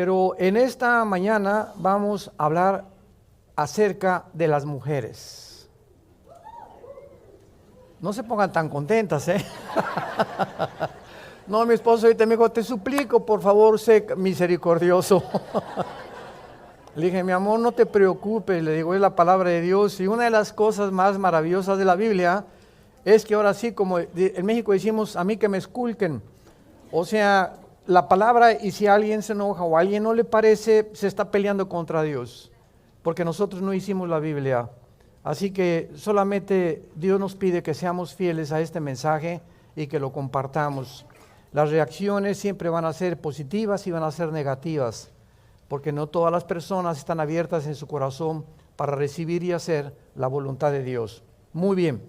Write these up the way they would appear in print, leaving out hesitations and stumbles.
Pero en esta mañana vamos a hablar acerca de las mujeres. No se pongan tan contentas, ¿eh? No, mi esposo ahorita me dijo, te suplico, por favor, sé misericordioso. Le dije, mi amor, no te preocupes, le digo, es la palabra de Dios. Y una de las cosas más maravillosas de la Biblia es que ahora sí, como en México decimos, a mí que me esculquen. O sea, la palabra, y si alguien se enoja o a alguien no le parece, se está peleando contra Dios. Porque nosotros no hicimos la Biblia. Así que solamente Dios nos pide que seamos fieles a este mensaje y que lo compartamos. Las reacciones siempre van a ser positivas y van a ser negativas, porque no todas las personas están abiertas en su corazón para recibir y hacer la voluntad de Dios. Muy bien.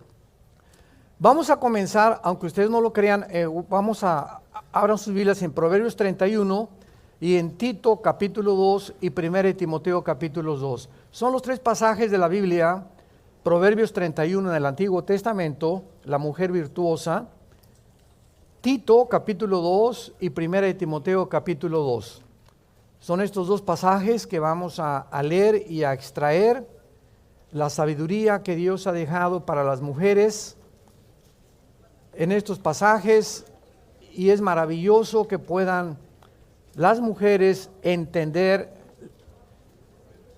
Vamos a comenzar, aunque ustedes no lo crean, abran sus Biblias en Proverbios 31 y en Tito capítulo 2 y 1 Timoteo capítulo 2. Son los tres pasajes de la Biblia. Proverbios 31 en el Antiguo Testamento, la mujer virtuosa. Tito capítulo 2 y 1 Timoteo capítulo 2. Son estos dos pasajes que vamos a leer y a extraer la sabiduría que Dios ha dejado para las mujeres en estos pasajes, y es maravilloso que puedan las mujeres entender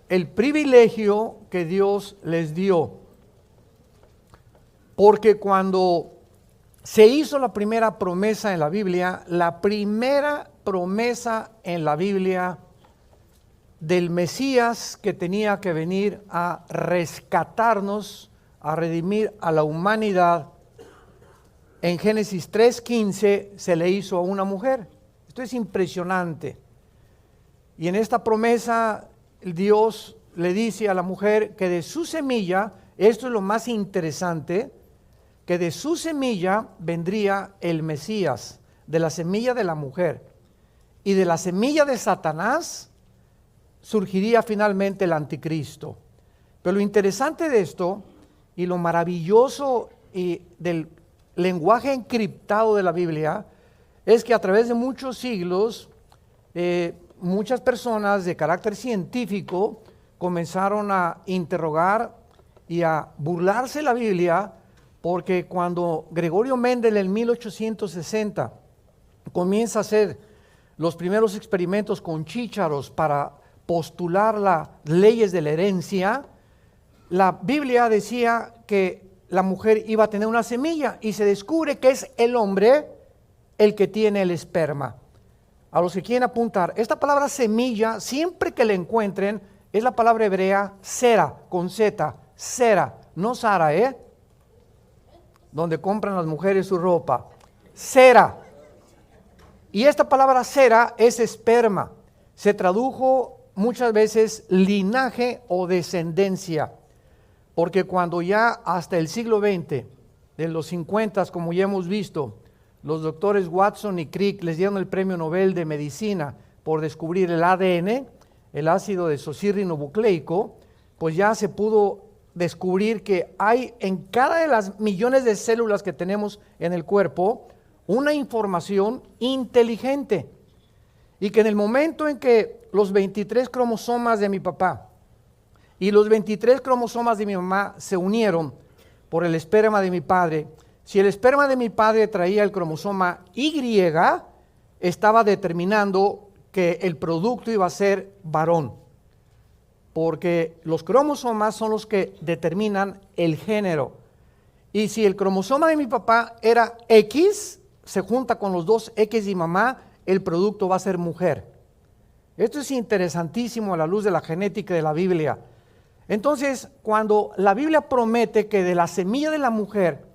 el privilegio que Dios les dio. Porque cuando se hizo la primera promesa en la Biblia, la primera promesa en la Biblia del Mesías que tenía que venir a rescatarnos, a redimir a la humanidad, en Génesis 3:15 se le hizo a una mujer. Esto es impresionante. Y en esta promesa Dios le dice a la mujer que de su semilla, esto es lo más interesante, que de su semilla vendría el Mesías, de la semilla de la mujer. Y de la semilla de Satanás surgiría finalmente el anticristo. Pero lo interesante de esto y lo maravilloso del lenguaje encriptado de la Biblia es que a través de muchos siglos muchas personas de carácter científico comenzaron a interrogar y a burlarse de la Biblia, porque cuando Gregorio Mendel en 1860 comienza a hacer los primeros experimentos con chícharos para postular las leyes de la herencia, la Biblia decía que la mujer iba a tener una semilla, y se descubre que es el hombre el que tiene el esperma. A los que quieren apuntar, esta palabra semilla, siempre que la encuentren, es la palabra hebrea sera, con Z, sera, no Sara, donde compran las mujeres su ropa, sera. Y esta palabra sera es esperma. Se tradujo muchas veces linaje o descendencia. Porque cuando ya hasta el siglo XX, de los 50, como ya hemos visto, los doctores Watson y Crick les dieron el premio Nobel de Medicina por descubrir el ADN, el ácido desoxirribonucleico, pues ya se pudo descubrir que hay en cada de las millones de células que tenemos en el cuerpo una información inteligente. Y que en el momento en que los 23 cromosomas de mi papá y los 23 cromosomas de mi mamá se unieron por el esperma de mi padre, si el esperma de mi padre traía el cromosoma Y, estaba determinando que el producto iba a ser varón, porque los cromosomas son los que determinan el género. Y si el cromosoma de mi papá era X, se junta con los dos X de mi mamá, el producto va a ser mujer. Esto es interesantísimo a la luz de la genética de la Biblia. Entonces, cuando la Biblia promete que de la semilla de la mujer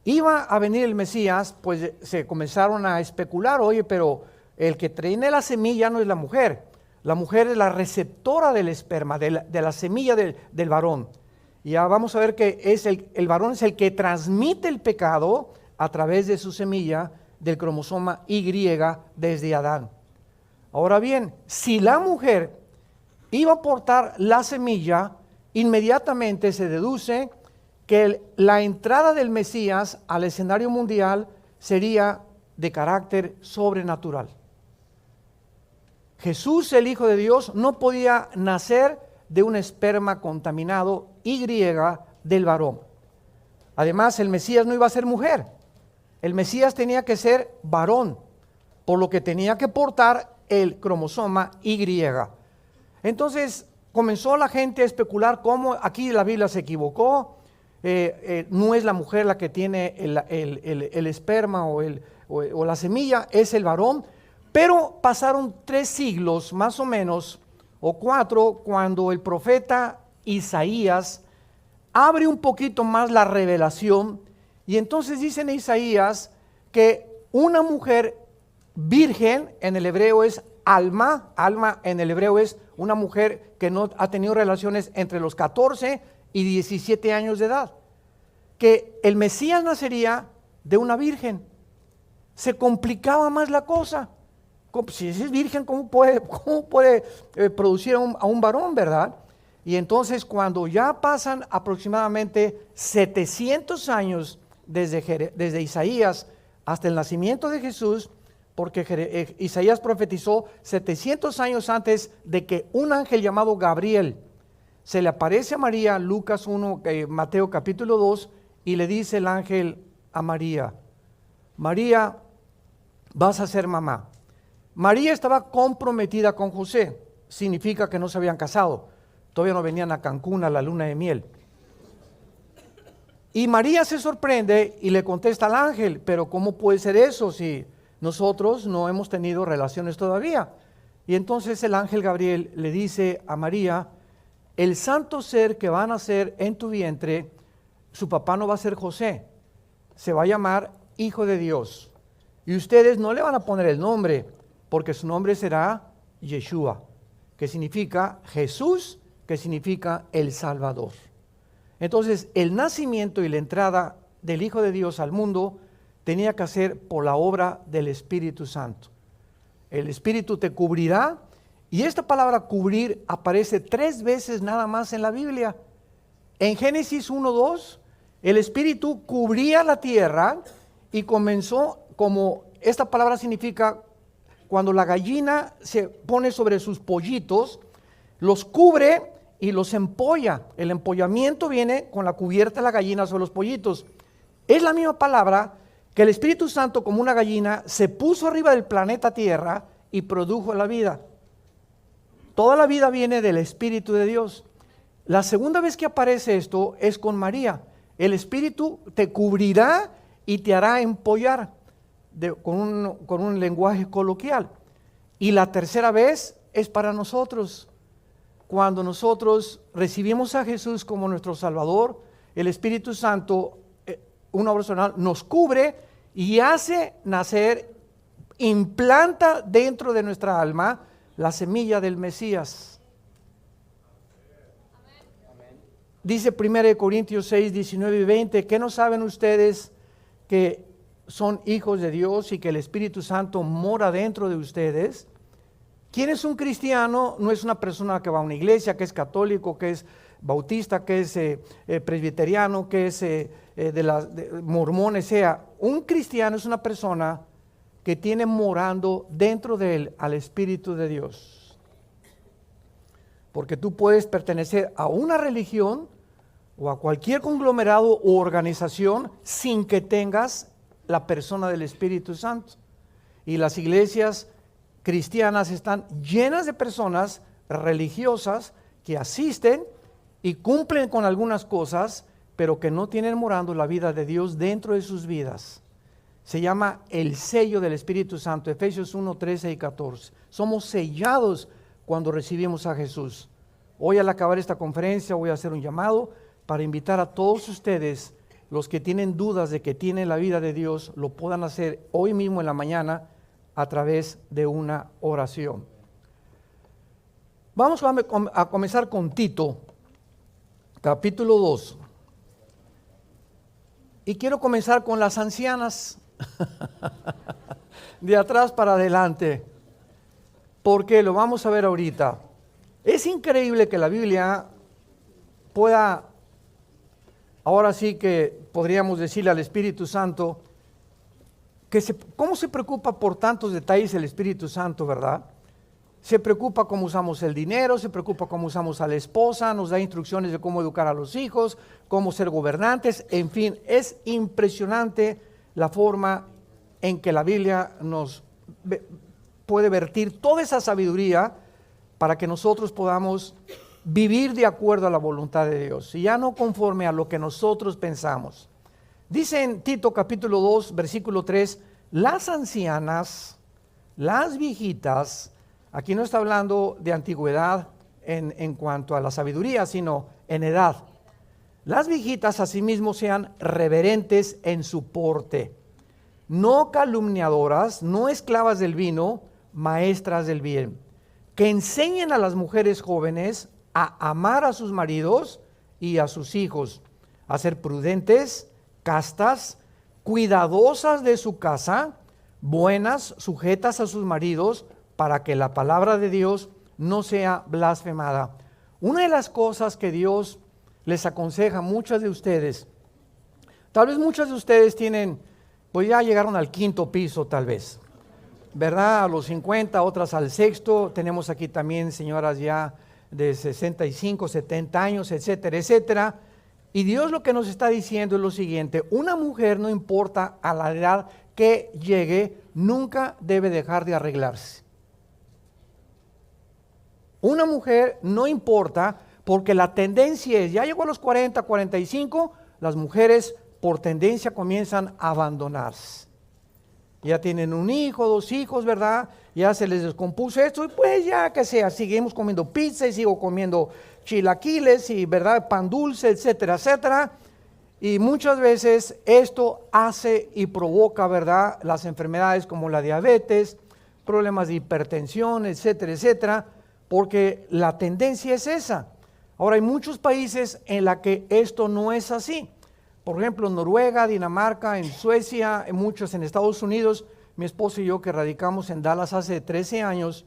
iba a venir el Mesías, pues se comenzaron a especular, oye, pero el que tiene la semilla no es la mujer es la receptora del esperma, de la semilla del varón. Y ya vamos a ver que el varón es el que transmite el pecado a través de su semilla del cromosoma Y desde Adán. Ahora bien, si la mujer iba a portar la semilla, inmediatamente se deduce que la entrada del Mesías al escenario mundial sería de carácter sobrenatural. Jesús, el Hijo de Dios, no podía nacer de un esperma contaminado Y del varón. Además, el Mesías no iba a ser mujer. El Mesías tenía que ser varón, por lo que tenía que portar el cromosoma Y. Entonces comenzó la gente a especular cómo aquí la Biblia se equivocó. No es la mujer la que tiene el esperma o la semilla, es el varón. Pero pasaron 3 siglos más o menos, o 4, cuando el profeta Isaías abre un poquito más la revelación, y entonces dice en Isaías que una mujer virgen, en el hebreo es alma en el hebreo es una mujer que no ha tenido relaciones entre los 14 y 17 años de edad, que el Mesías nacería de una virgen. Se complicaba más la cosa. Si es virgen, ¿cómo puede producir a un varón, verdad? Y entonces cuando ya pasan aproximadamente 700 años desde Isaías hasta el nacimiento de Jesús, porque Isaías profetizó 700 años antes de que un ángel llamado Gabriel se le aparece a María, Lucas 1, Mateo capítulo 2, y le dice el ángel a María, María, vas a ser mamá. María estaba comprometida con José, significa que no se habían casado, todavía no venían a Cancún a la luna de miel. Y María se sorprende y le contesta al ángel, pero ¿cómo puede ser eso si nosotros no hemos tenido relaciones todavía? Y entonces el ángel Gabriel le dice a María, el santo ser que va a nacer en tu vientre, su papá no va a ser José, se va a llamar Hijo de Dios. Y ustedes no le van a poner el nombre, porque su nombre será Yeshua, que significa Jesús, que significa el Salvador. Entonces, el nacimiento y la entrada del Hijo de Dios al mundo tenía que hacer por la obra del Espíritu Santo. El Espíritu te cubrirá, y esta palabra cubrir aparece 3 veces nada más en la Biblia. En Génesis 1:2, el Espíritu cubría la tierra y comenzó, como esta palabra significa, cuando la gallina se pone sobre sus pollitos, los cubre y los empolla. El empollamiento viene con la cubierta de la gallina sobre los pollitos. Es la misma palabra que el Espíritu Santo, como una gallina, se puso arriba del planeta Tierra y produjo la vida. Toda la vida viene del Espíritu de Dios. La segunda vez que aparece esto es con María. El Espíritu te cubrirá y te hará empollar, con un lenguaje coloquial. Y la tercera vez es para nosotros. Cuando nosotros recibimos a Jesús como nuestro Salvador, el Espíritu Santo, una obra personal, nos cubre y hace nacer, implanta dentro de nuestra alma la semilla del Mesías. Dice 1 Corintios 6, 19 y 20, ¿qué no saben ustedes que son hijos de Dios y que el Espíritu Santo mora dentro de ustedes? ¿Quién es un cristiano? No es una persona que va a una iglesia, que es católico, que es bautista, que es presbiteriano, que es de mormones. Un cristiano es una persona que tiene morando dentro de él al Espíritu de Dios. Porque tú puedes pertenecer a una religión o a cualquier conglomerado u organización sin que tengas la persona del Espíritu Santo. Y las iglesias cristianas están llenas de personas religiosas que asisten y cumplen con algunas cosas, pero que no tienen morando la vida de Dios dentro de sus vidas. Se llama el sello del Espíritu Santo, Efesios 1, 13 y 14. Somos sellados cuando recibimos a Jesús. Hoy, al acabar esta conferencia, voy a hacer un llamado para invitar a todos ustedes, los que tienen dudas de que tienen la vida de Dios, lo puedan hacer hoy mismo en la mañana a través de una oración. Vamos a comenzar con Tito, capítulo 2. Y quiero comenzar con las ancianas, de atrás para adelante, porque lo vamos a ver ahorita. Es increíble que la Biblia pueda, ahora sí que podríamos decirle al Espíritu Santo, ¿cómo se preocupa por tantos detalles el Espíritu Santo, verdad? se preocupa cómo usamos el dinero, se preocupa cómo usamos a la esposa, nos da instrucciones de cómo educar a los hijos, cómo ser gobernantes, en fin, es impresionante la forma en que la Biblia nos puede vertir toda esa sabiduría para que nosotros podamos vivir de acuerdo a la voluntad de Dios y ya no conforme a lo que nosotros pensamos. Dice en Tito capítulo 2, versículo 3, las ancianas, las viejitas, aquí no está hablando de antigüedad en cuanto a la sabiduría, sino en edad. Las viejitas asimismo sean reverentes en su porte, no calumniadoras, no esclavas del vino, maestras del bien, que enseñen a las mujeres jóvenes a amar a sus maridos y a sus hijos, a ser prudentes, castas, cuidadosas de su casa, buenas, sujetas a sus maridos, para que la palabra de Dios no sea blasfemada. Una de las cosas que Dios les aconseja a muchas de ustedes, tal vez muchas de ustedes tienen, pues ya llegaron al 5º piso tal vez, ¿verdad? A los 50, otras al 6º, tenemos aquí también señoras ya de 65, 70 años, etcétera, etcétera. Y Dios lo que nos está diciendo es lo siguiente: una mujer, no importa a la edad que llegue, nunca debe dejar de arreglarse. Una mujer no importa, porque la tendencia es, ya llegó a los 40, 45, las mujeres por tendencia comienzan a abandonarse. Ya tienen un hijo, 2 hijos, ¿verdad? Ya se les descompuso esto, y pues ya que sea, seguimos comiendo pizza y sigo comiendo chilaquiles y, ¿verdad?, pan dulce, etcétera, etcétera. Y muchas veces esto hace y provoca, ¿verdad?, las enfermedades como la diabetes, problemas de hipertensión, etcétera, etcétera, porque la tendencia es esa. Ahora hay muchos países en la que esto no es así. Por ejemplo, en Noruega, Dinamarca, en Suecia, en muchos en Estados Unidos. Mi esposo y yo, que radicamos en Dallas hace 13 años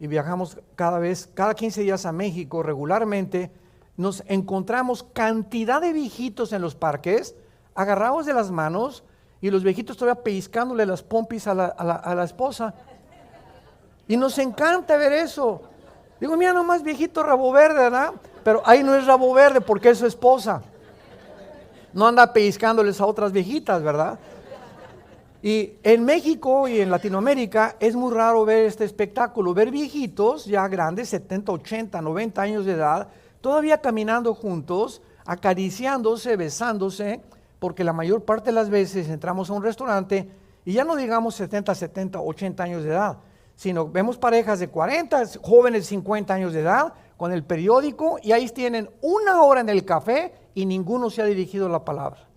y viajamos cada 15 días a México regularmente, nos encontramos cantidad de viejitos en los parques, agarrados de las manos, y los viejitos todavía pellizcándole las pompis a la esposa. Y nos encanta ver eso. Digo, mira nomás, viejito rabo verde, ¿verdad? Pero ahí no es rabo verde porque es su esposa. No anda pellizcándoles a otras viejitas, ¿verdad? Y en México y en Latinoamérica es muy raro ver este espectáculo, ver viejitos ya grandes, 70, 80, 90 años de edad, todavía caminando juntos, acariciándose, besándose, porque la mayor parte de las veces entramos a un restaurante y ya no digamos 70, 80 años de edad, sino vemos parejas de 40, jóvenes de 50 años de edad, con el periódico, y ahí tienen 1 hora en el café y ninguno se ha dirigido la palabra.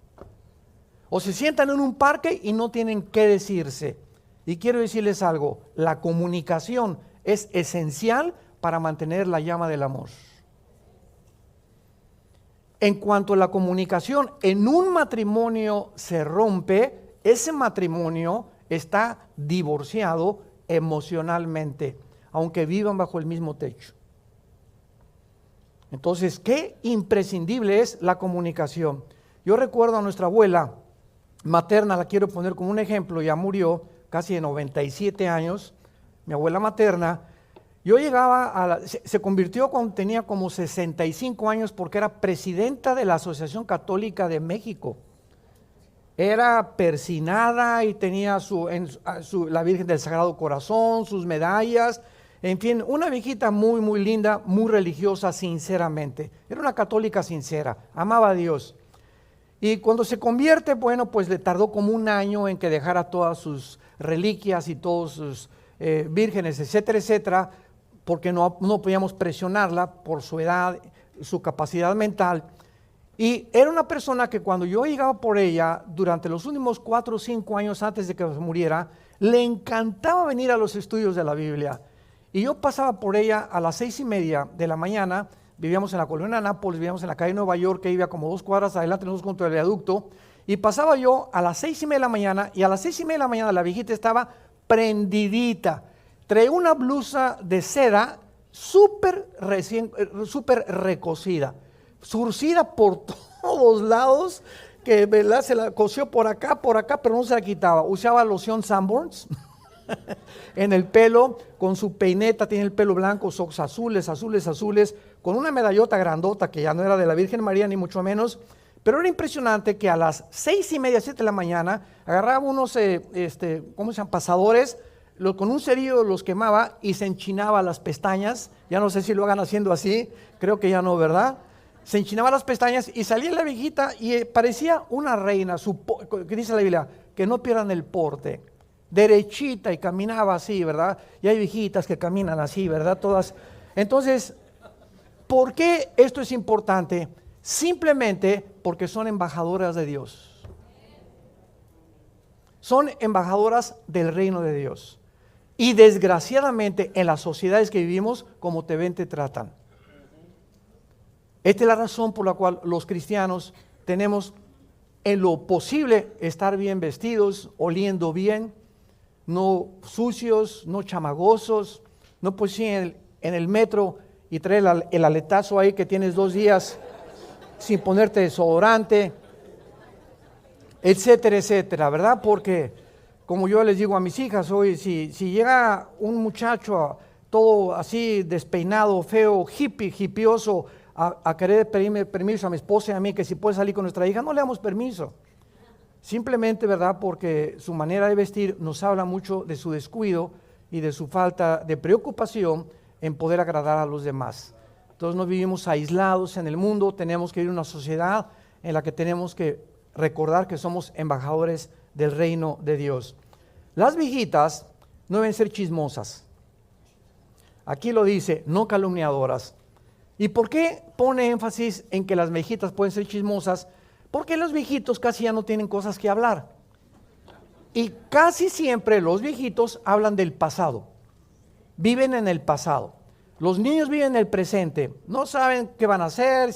O se sientan en un parque y no tienen qué decirse. Y quiero decirles algo, la comunicación es esencial para mantener la llama del amor. En cuanto a la comunicación en un matrimonio se rompe, ese matrimonio está divorciado emocionalmente, aunque vivan bajo el mismo techo. Entonces, qué imprescindible es la comunicación. Yo recuerdo a nuestra abuela materna, la quiero poner como un ejemplo, ya murió, casi de 97 años, mi abuela materna. Yo llegaba se convirtió cuando tenía como 65 años porque era presidenta de la Asociación Católica de México. Era persinada y tenía la Virgen del Sagrado Corazón, sus medallas, en fin, una viejita muy, muy linda, muy religiosa, sinceramente. Era una católica sincera, amaba a Dios. Y cuando se convierte, bueno, pues le tardó como 1 año en que dejara todas sus reliquias y todos sus vírgenes, etcétera, etcétera, porque no podíamos presionarla por su edad, su capacidad mental. Y era una persona que cuando yo llegaba por ella, durante los últimos 4 o 5 años antes de que muriera, le encantaba venir a los estudios de la Biblia. Y yo pasaba por ella a las 6:30 de la mañana, vivíamos en la colonia Nápoles, vivíamos en la calle Nueva York, que vivía como 2 cuadras adelante, nosotros junto al viaducto, y pasaba yo a las 6:30 de la mañana, y a las 6:30 de la mañana la viejita estaba prendidita, traía una blusa de seda súper recocida, surcida por todos lados, que, ¿verdad?, se la cosió por acá, pero no se la quitaba. Usaba loción Sanborns en el pelo, con su peineta, tiene el pelo blanco, ojos azules, azules, azules, con una medallota grandota que ya no era de la Virgen María ni mucho menos, pero era impresionante que a las 6:30, 7 de la mañana, agarraba unos, ¿cómo se llaman? Pasadores, con un cerillo los quemaba y se enchinaba las pestañas. Ya no sé si lo hagan haciendo así, creo que ya no, ¿verdad? Se enchinaba las pestañas y salía la viejita y parecía una reina, que dice la Biblia, que no pierdan el porte, derechita, y caminaba así, ¿verdad? Y hay viejitas que caminan así, ¿verdad? Todas. Entonces, ¿por qué esto es importante? Simplemente porque son embajadoras de Dios. Son embajadoras del reino de Dios. Y desgraciadamente en las sociedades que vivimos, como te ven, te tratan. Esta es la razón por la cual los cristianos tenemos en lo posible estar bien vestidos, oliendo bien, no sucios, no chamagosos, no pues sí en el metro y traer el aletazo ahí que tienes 2 días sin ponerte desodorante, etcétera, etcétera, ¿verdad? Porque como yo les digo a mis hijas hoy, si llega un muchacho todo así despeinado, feo, hippioso, a querer pedirme permiso a mi esposa y a mí que si puede salir con nuestra hija, no le damos permiso. Simplemente, ¿verdad? Porque su manera de vestir nos habla mucho de su descuido y de su falta de preocupación en poder agradar a los demás. Entonces no vivimos aislados en el mundo, tenemos que vivir en una sociedad en la que tenemos que recordar que somos embajadores del reino de Dios. Las viejitas no deben ser chismosas. Aquí lo dice, no calumniadoras. ¿Y por qué pone énfasis en que las viejitas pueden ser chismosas? Porque los viejitos casi ya no tienen cosas que hablar. Y casi siempre los viejitos hablan del pasado. Viven en el pasado. Los niños viven en el presente. No saben qué van a hacer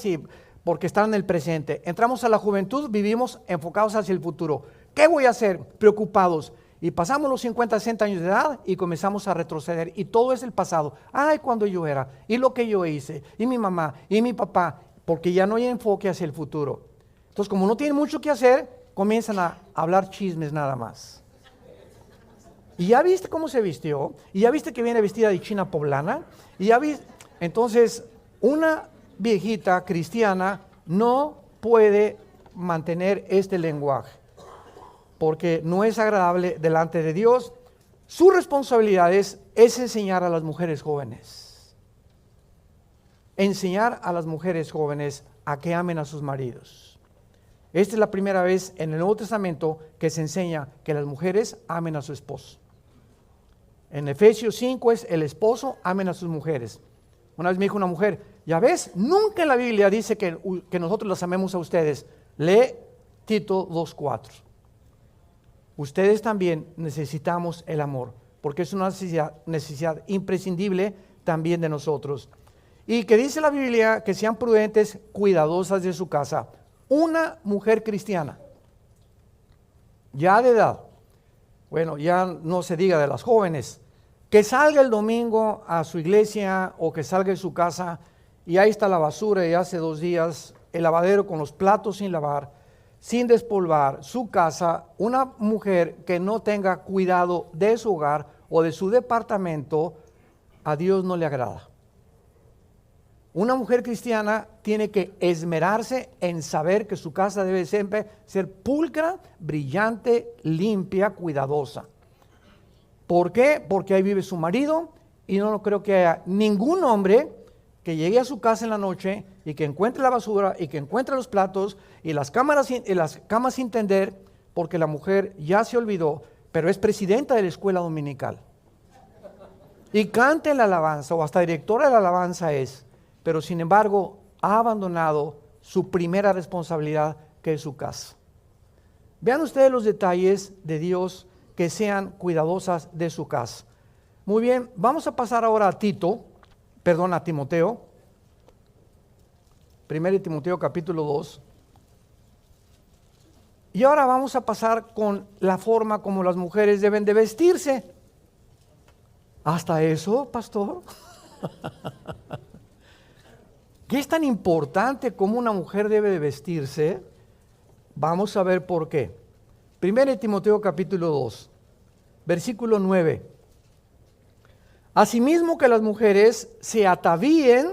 porque están en el presente. Entramos a la juventud, vivimos enfocados hacia el futuro. ¿Qué voy a hacer? Preocupados. Y pasamos los 50, 60 años de edad y comenzamos a retroceder. Y todo es el pasado. Ay, cuando yo era. Y lo que yo hice. Y mi mamá. Y mi papá. Porque ya no hay enfoque hacia el futuro. Entonces, como no tienen mucho que hacer, comienzan a hablar chismes nada más. ¿Y ya viste cómo se vistió? ¿Y ya viste que viene vestida de china poblana? ¿Y ya viste? Entonces, una viejita cristiana no puede mantener este lenguaje, porque no es agradable delante de Dios. Su responsabilidad es enseñar a las mujeres jóvenes. Enseñar a las mujeres jóvenes a que amen a sus maridos. Esta es la primera vez en el Nuevo Testamento que se enseña que las mujeres amen a su esposo. En Efesios 5 es el esposo amen a sus mujeres. Una vez me dijo una mujer, ya ves, nunca en la Biblia dice que nosotros las amemos a ustedes. Lee Tito 2:4. Ustedes también necesitamos el amor, porque es una necesidad imprescindible también de nosotros. Y que dice la Biblia que sean prudentes, cuidadosas de su casa. Una mujer cristiana, ya de edad, bueno, ya no se diga de las jóvenes, que salga el domingo a su iglesia o que salga de su casa y ahí está la basura y hace 2 días, el lavadero con los platos sin lavar, sin despolvar, su casa. Una mujer que no tenga cuidado de su hogar o de su departamento, a Dios no le agrada. Una mujer cristiana tiene que esmerarse en saber que su casa debe siempre ser pulcra, brillante, limpia, cuidadosa. ¿Por qué? Porque ahí vive su marido y no creo que haya ningún hombre que llegue a su casa en la noche y que encuentre la basura y que encuentre los platos y las camas sin tender, porque la mujer ya se olvidó, pero es presidenta de la escuela dominical. Y canta la alabanza o hasta directora de la alabanza es. Pero sin embargo ha abandonado su primera responsabilidad, que es su casa. Vean ustedes los detalles de Dios, que sean cuidadosas de su casa. Muy bien, vamos a pasar ahora a Timoteo. 1 Timoteo capítulo 2. Y ahora vamos a pasar con la forma como las mujeres deben de vestirse. ¿Hasta eso, pastor? ¿Qué es tan importante como una mujer debe de vestirse? Vamos a ver por qué. 1 Timoteo capítulo 2, versículo 9. Asimismo que las mujeres se atavíen,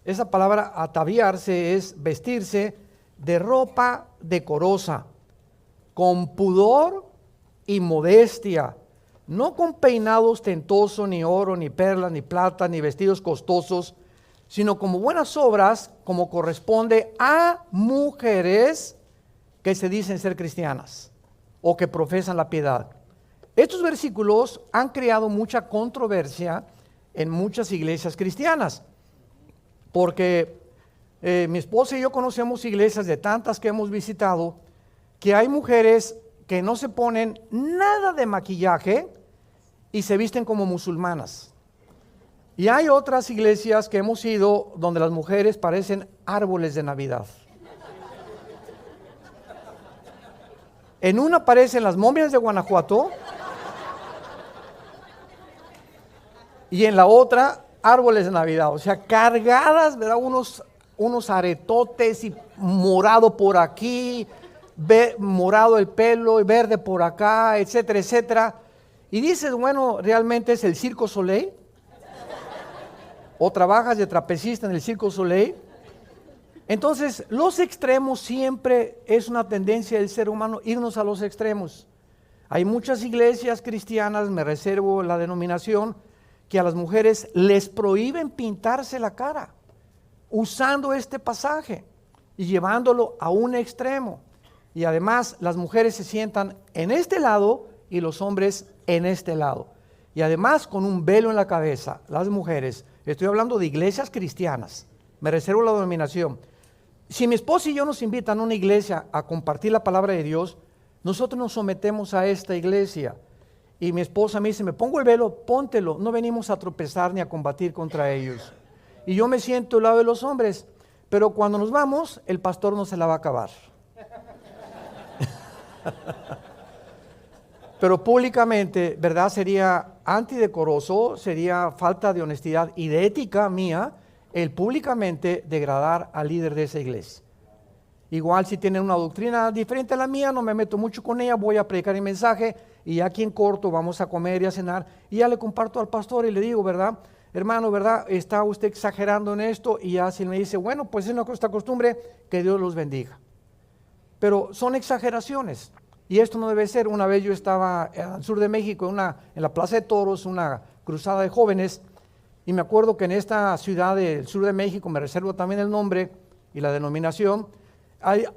esa palabra ataviarse es vestirse de ropa decorosa, con pudor y modestia, no con peinado ostentoso, ni oro, ni perlas, ni plata, ni vestidos costosos, sino como buenas obras, como corresponde a mujeres que se dicen ser cristianas o que profesan la piedad. Estos versículos han creado mucha controversia en muchas iglesias cristianas, porque mi esposa y yo conocemos iglesias de tantas que hemos visitado, que hay mujeres que no se ponen nada de maquillaje y se visten como musulmanas. Y hay otras iglesias que hemos ido donde las mujeres parecen árboles de Navidad. En una aparecen las momias de Guanajuato y en la otra árboles de Navidad, o sea, cargadas, ¿verdad? Unos aretotes y morado por aquí, morado el pelo y verde por acá, etcétera, etcétera. Y dices, bueno, ¿realmente es el Circo Soleil? ¿O trabajas de trapecista en el Circo Soleil? Entonces, los extremos siempre es una tendencia del ser humano, irnos a los extremos. Hay muchas iglesias cristianas, me reservo la denominación, que a las mujeres les prohíben pintarse la cara, usando este pasaje y llevándolo a un extremo. Y además las mujeres se sientan en este lado y los hombres en este lado. Y además con un velo en la cabeza, las mujeres. Estoy hablando de iglesias cristianas, me reservo la denominación. Si mi esposa y yo nos invitan a una iglesia a compartir la palabra de Dios, nosotros nos sometemos a esta iglesia. Y mi esposa me dice, me pongo el velo, póntelo, no venimos a tropezar ni a combatir contra ellos. Y yo me siento al lado de los hombres, pero cuando nos vamos, el pastor no se la va a acabar. Pero públicamente, ¿verdad? Sería antidecoroso, sería falta de honestidad y de ética mía el públicamente degradar al líder de esa iglesia. Igual si tienen una doctrina diferente a la mía, no me meto mucho con ella, voy a predicar el mensaje y aquí en corto vamos a comer y a cenar y ya le comparto al pastor y le digo, ¿verdad? Hermano, ¿verdad? ¿Está usted exagerando en esto? Y ya si él me dice, bueno, pues es nuestra costumbre, que Dios los bendiga. Pero son exageraciones. Y esto no debe ser. Una vez yo estaba al sur de México, en la Plaza de Toros, una cruzada de jóvenes, y me acuerdo que en esta ciudad del sur de México, me reservo también el nombre y la denominación,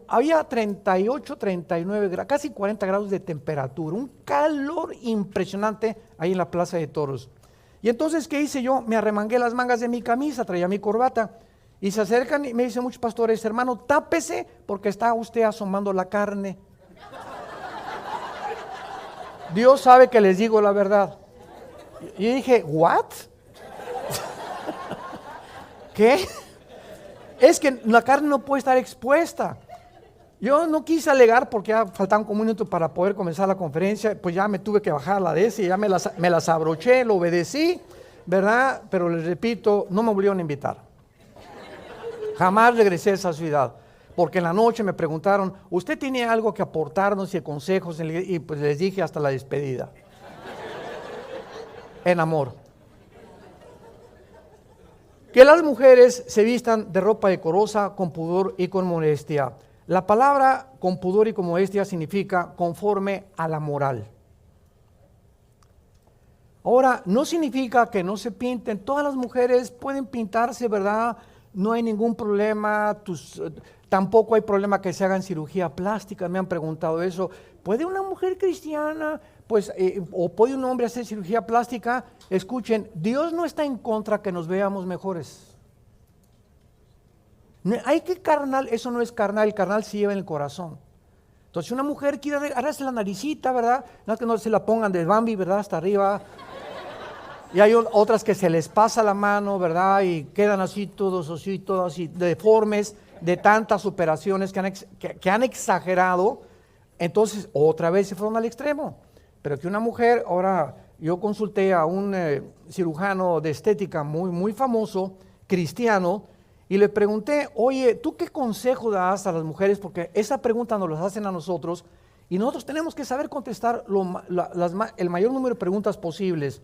había 38, 39 grados, casi 40 grados de temperatura, un calor impresionante ahí en la Plaza de Toros. Y entonces, ¿qué hice yo? Me arremangué las mangas de mi camisa, traía mi corbata, y se acercan y me dicen muchos pastores, hermano, tápese porque está usted asomando la carne. Dios sabe que les digo la verdad. Y dije, ¿what? ¿Qué? Es que la carne no puede estar expuesta. Yo no quise alegar porque ya faltaban como un minuto para poder comenzar la conferencia, pues ya me tuve que bajar la de ese, y ya me las abroché, lo obedecí, ¿verdad? Pero les repito, no me volvieron a invitar. Jamás regresé a esa ciudad. Porque en la noche me preguntaron, ¿usted tiene algo que aportarnos y consejos? Y pues les dije hasta la despedida. En amor. Que las mujeres se vistan de ropa decorosa, con pudor y con modestia. La palabra con pudor y con modestia significa conforme a la moral. Ahora, no significa que no se pinten. Todas las mujeres pueden pintarse, ¿verdad? No hay ningún problema. Tampoco hay problema que se hagan cirugía plástica, me han preguntado eso. ¿Puede una mujer cristiana, o puede un hombre hacer cirugía plástica? Escuchen, Dios no está en contra que nos veamos mejores. Hay que carnal, eso no es carnal, el carnal se lleva en el corazón. Entonces, si una mujer quiere agarrarse la naricita, ¿verdad? No es que no se la pongan de Bambi, ¿verdad? Hasta arriba. Y hay otras que se les pasa la mano, ¿verdad? Y quedan así, todos así, deformes, de tantas operaciones que han exagerado. Entonces, otra vez se fueron al extremo. Pero que una mujer, ahora yo consulté a un cirujano de estética muy, muy famoso, cristiano, y le pregunté, oye, ¿tú qué consejo das a las mujeres? Porque esa pregunta nos la hacen a nosotros, Y nosotros tenemos que saber contestar el mayor número de preguntas posibles.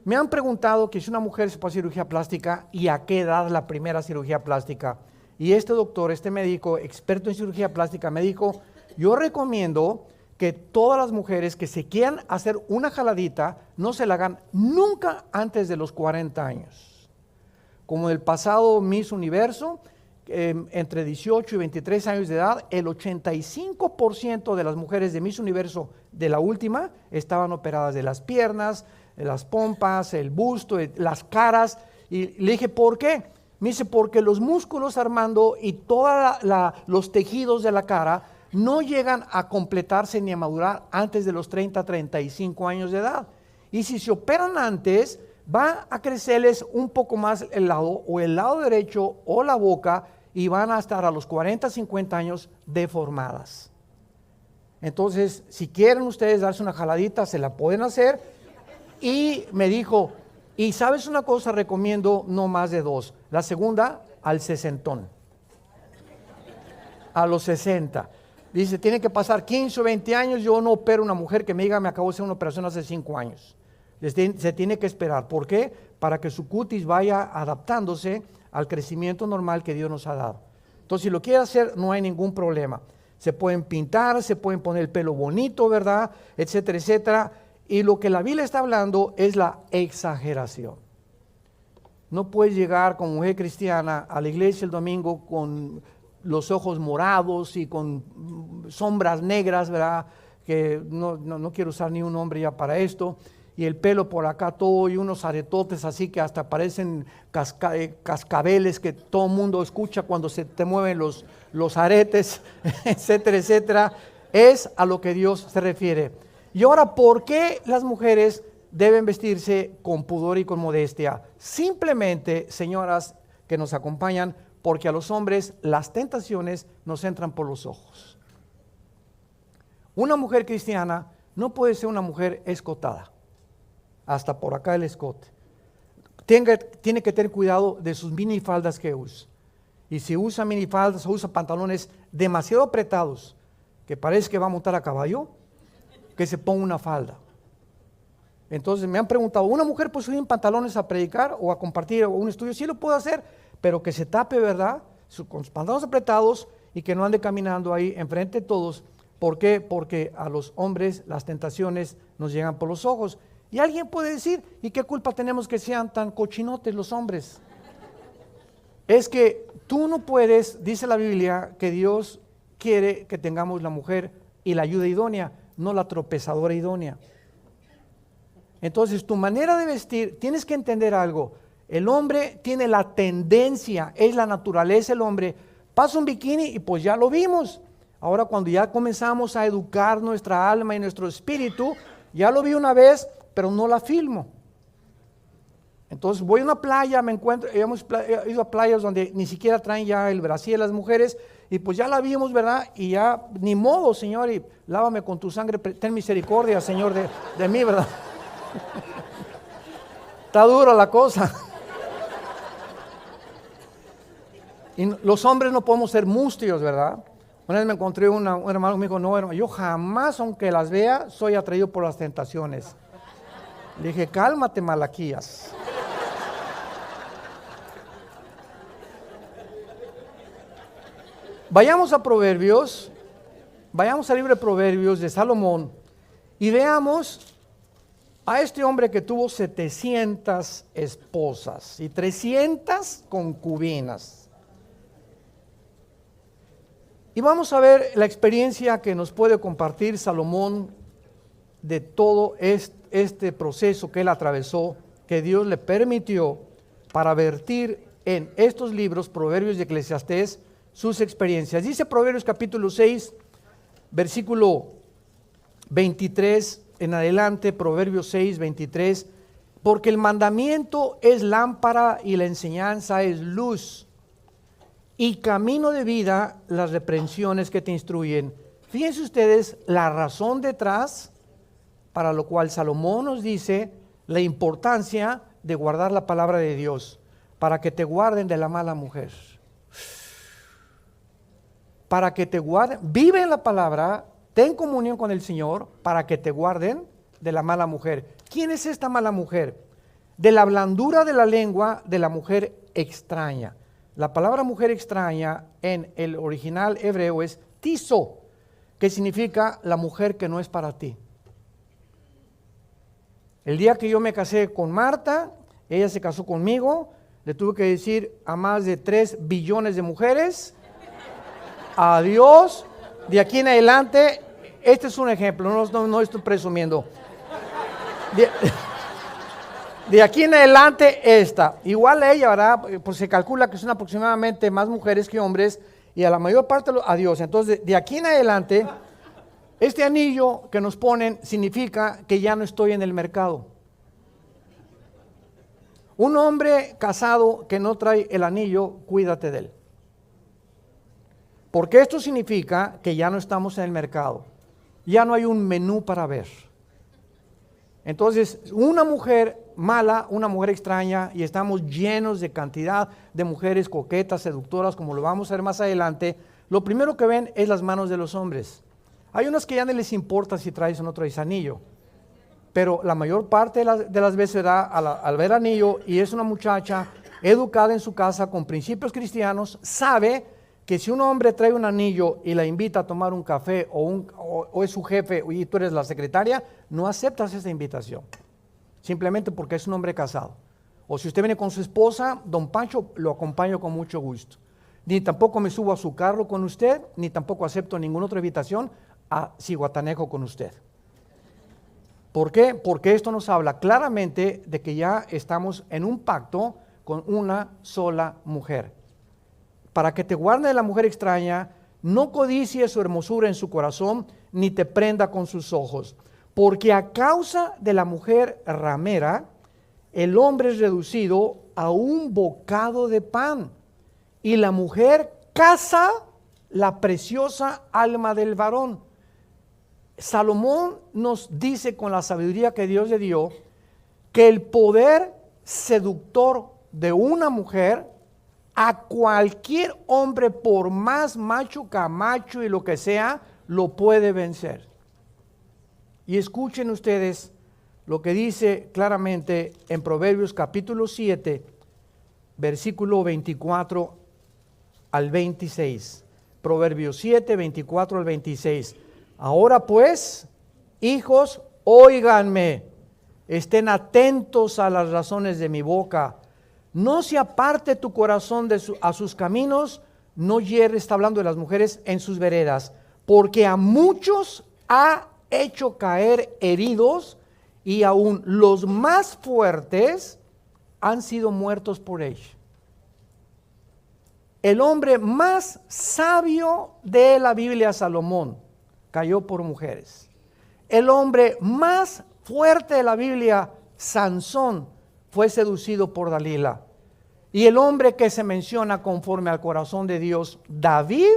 Me han preguntado que si una mujer se puede hacer cirugía plástica y a qué edad la primera cirugía plástica. Y este doctor, este médico experto en cirugía plástica me dijo, yo recomiendo que todas las mujeres que se quieran hacer una jaladita no se la hagan nunca antes de los 40 años. Como el pasado Miss Universo, entre 18 y 23 años de edad, el 85% de las mujeres de Miss Universo de la última estaban operadas de las piernas, de las pompas, el busto, de las caras. Y le dije, ¿por qué? Me dice, porque los músculos, Armando, y todos los tejidos de la cara no llegan a completarse ni a madurar antes de los 30, 35 años de edad. Y si se operan antes, va a crecerles un poco más el lado derecho o la boca, y van a estar a los 40, 50 años deformadas. Entonces, si quieren ustedes darse una jaladita, se la pueden hacer. Y me dijo, y sabes una cosa, recomiendo no más de 2. La segunda, al 60. A los 60. Dice, tiene que pasar 15 o 20 años, yo no opero a una mujer que me diga, me acabo de hacer una operación hace 5 años. Se tiene que esperar. ¿Por qué? Para que su cutis vaya adaptándose al crecimiento normal que Dios nos ha dado. Entonces, si lo quiere hacer, no hay ningún problema. Se pueden pintar, se pueden poner el pelo bonito, ¿verdad? Etcétera, etcétera. Y lo que la Biblia está hablando es la exageración. No puedes llegar como mujer cristiana a la iglesia el domingo con los ojos morados y con sombras negras, ¿verdad? Que no quiero usar ni un nombre ya para esto. Y el pelo por acá todo, y unos aretotes así que hasta parecen cascabeles que todo el mundo escucha cuando se te mueven los aretes, etcétera, etcétera. Es a lo que Dios se refiere. Y ahora, ¿por qué las mujeres deben vestirse con pudor y con modestia? Simplemente, señoras que nos acompañan, porque a los hombres las tentaciones nos entran por los ojos. Una mujer cristiana no puede ser una mujer escotada, hasta por acá el escote. Tiene que tener cuidado de sus minifaldas que usa. Y si usa minifaldas o usa pantalones demasiado apretados, que parece que va a montar a caballo, que se ponga una falda. Entonces me han preguntado, ¿una mujer puede subir en pantalones a predicar o a compartir un estudio? Sí lo puede hacer, pero que se tape, ¿verdad? Con sus pantalones apretados y que no ande caminando ahí enfrente de todos. ¿Por qué? Porque a los hombres las tentaciones nos llegan por los ojos. Y alguien puede decir, ¿y qué culpa tenemos que sean tan cochinotes los hombres? Es que tú no puedes, dice la Biblia, que Dios quiere que tengamos la mujer y la ayuda idónea, no la tropezadora idónea. Entonces, tu manera de vestir, tienes que entender algo. El hombre tiene la tendencia, es la naturaleza del hombre. Pasa un bikini y pues ya lo vimos. Ahora cuando ya comenzamos a educar nuestra alma y nuestro espíritu, ya lo vi una vez, pero no la filmo. Entonces voy a una playa, me encuentro, hemos ido a playas donde ni siquiera traen ya el brasier las mujeres, y pues ya la vimos, ¿verdad? Y ya, ni modo, Señor, y lávame con tu sangre, ten misericordia, Señor, de mí, ¿verdad? Está dura la cosa. Y los hombres no podemos ser mustios, ¿verdad? Una vez me encontré un hermano que me dijo, no, hermano, yo jamás, aunque las vea, soy atraído por las tentaciones. Le dije, cálmate, Malaquías. Vayamos a Proverbios, vayamos al libro de Proverbios de Salomón y veamos a este hombre que tuvo 700 esposas y 300 concubinas. Y vamos a ver la experiencia que nos puede compartir Salomón de todo este proceso que él atravesó, que Dios le permitió para vertir en estos libros, Proverbios y Eclesiastés, sus experiencias. Dice Proverbios capítulo 6, versículo 23 en adelante, Proverbios 6, 23, porque el mandamiento es lámpara y la enseñanza es luz, y camino de vida las reprensiones que te instruyen. Fíjense ustedes la razón detrás, para lo cual Salomón nos dice la importancia de guardar la palabra de Dios, para que te guarden de la mala mujer. Para que te guarden, vive en la palabra, ten comunión con el Señor para que te guarden de la mala mujer. ¿Quién es esta mala mujer? De la blandura de la lengua de la mujer extraña. La palabra mujer extraña en el original hebreo es tiso, que significa la mujer que no es para ti. El día que yo me casé con Marta, ella se casó conmigo, le tuve que decir a más de 3 billones de mujeres, adiós, de aquí en adelante, este es un ejemplo, no estoy presumiendo. De aquí en adelante esta, igual ella, ¿verdad? Pues se calcula que son aproximadamente más mujeres que hombres y a la mayor parte adiós. Entonces de aquí en adelante, este anillo que nos ponen significa que ya no estoy en el mercado. Un hombre casado que no trae el anillo, cuídate de él. Porque esto significa que ya no estamos en el mercado. Ya no hay un menú para ver. Entonces, una mujer mala, una mujer extraña, y estamos llenos de cantidad de mujeres coquetas, seductoras, como lo vamos a ver más adelante, lo primero que ven es las manos de los hombres. Hay unas que ya no les importa si traes o no traes anillo, pero la mayor parte de las veces al ver anillo, y es una muchacha educada en su casa con principios cristianos, sabe que si un hombre trae un anillo y la invita a tomar un café o es su jefe y tú eres la secretaria, no aceptas esa invitación, simplemente porque es un hombre casado. O si usted viene con su esposa, don Pancho, lo acompaño con mucho gusto. Ni tampoco me subo a su carro con usted, ni tampoco acepto ninguna otra invitación a Cihuatanejo con usted. ¿Por qué? Porque esto nos habla claramente de que ya estamos en un pacto con una sola mujer. Para que te guarde de la mujer extraña, no codicies su hermosura en su corazón, ni te prenda con sus ojos. Porque a causa de la mujer ramera, el hombre es reducido a un bocado de pan, y la mujer caza la preciosa alma del varón. Salomón nos dice con la sabiduría que Dios le dio, que el poder seductor de una mujer a cualquier hombre, por más macho, camacho y lo que sea, lo puede vencer. Y escuchen ustedes lo que dice claramente en Proverbios capítulo 7, versículo 24 al 26. Proverbios 7, 24 al 26. Ahora pues, hijos, óiganme, estén atentos a las razones de mi boca. No se aparte tu corazón a sus caminos, no hierres, está hablando de las mujeres, en sus veredas, porque a muchos ha hecho caer heridos, y aún los más fuertes han sido muertos por ella. El hombre más sabio de la Biblia, Salomón, cayó por mujeres. El hombre más fuerte de la Biblia, Sansón, fue seducido por Dalila. Y el hombre que se menciona conforme al corazón de Dios, David,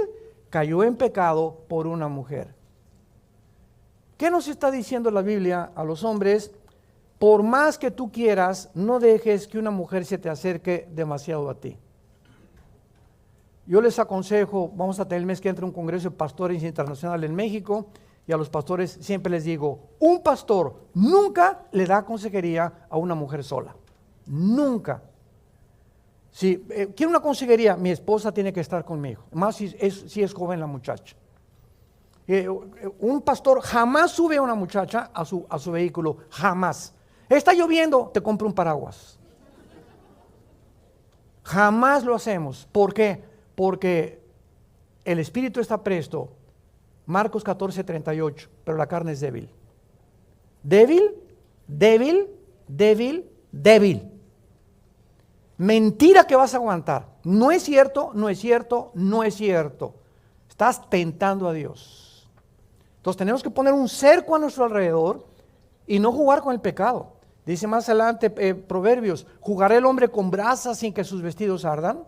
cayó en pecado por una mujer. ¿Qué nos está diciendo la Biblia a los hombres? Por más que tú quieras, no dejes que una mujer se te acerque demasiado a ti. Yo les aconsejo, vamos a tener el mes que entra un congreso de pastores internacional en México, y a los pastores siempre les digo, un pastor nunca le da consejería a una mujer sola. Nunca. Si quiero una consejería, mi esposa tiene que estar conmigo, más si es joven la muchacha. Un pastor jamás sube a una muchacha a su vehículo, jamás. Está lloviendo, te compro un paraguas. Jamás lo hacemos. ¿Por qué? Porque el espíritu está presto, Marcos 14, 38, pero la carne es débil. Débil, débil, débil, débil. Mentira que vas a aguantar. No es cierto, no es cierto, no es cierto. Estás tentando a Dios. Entonces tenemos que poner un cerco a nuestro alrededor y no jugar con el pecado. Dice más adelante Proverbios, ¿jugará el hombre con brasas sin que sus vestidos ardan?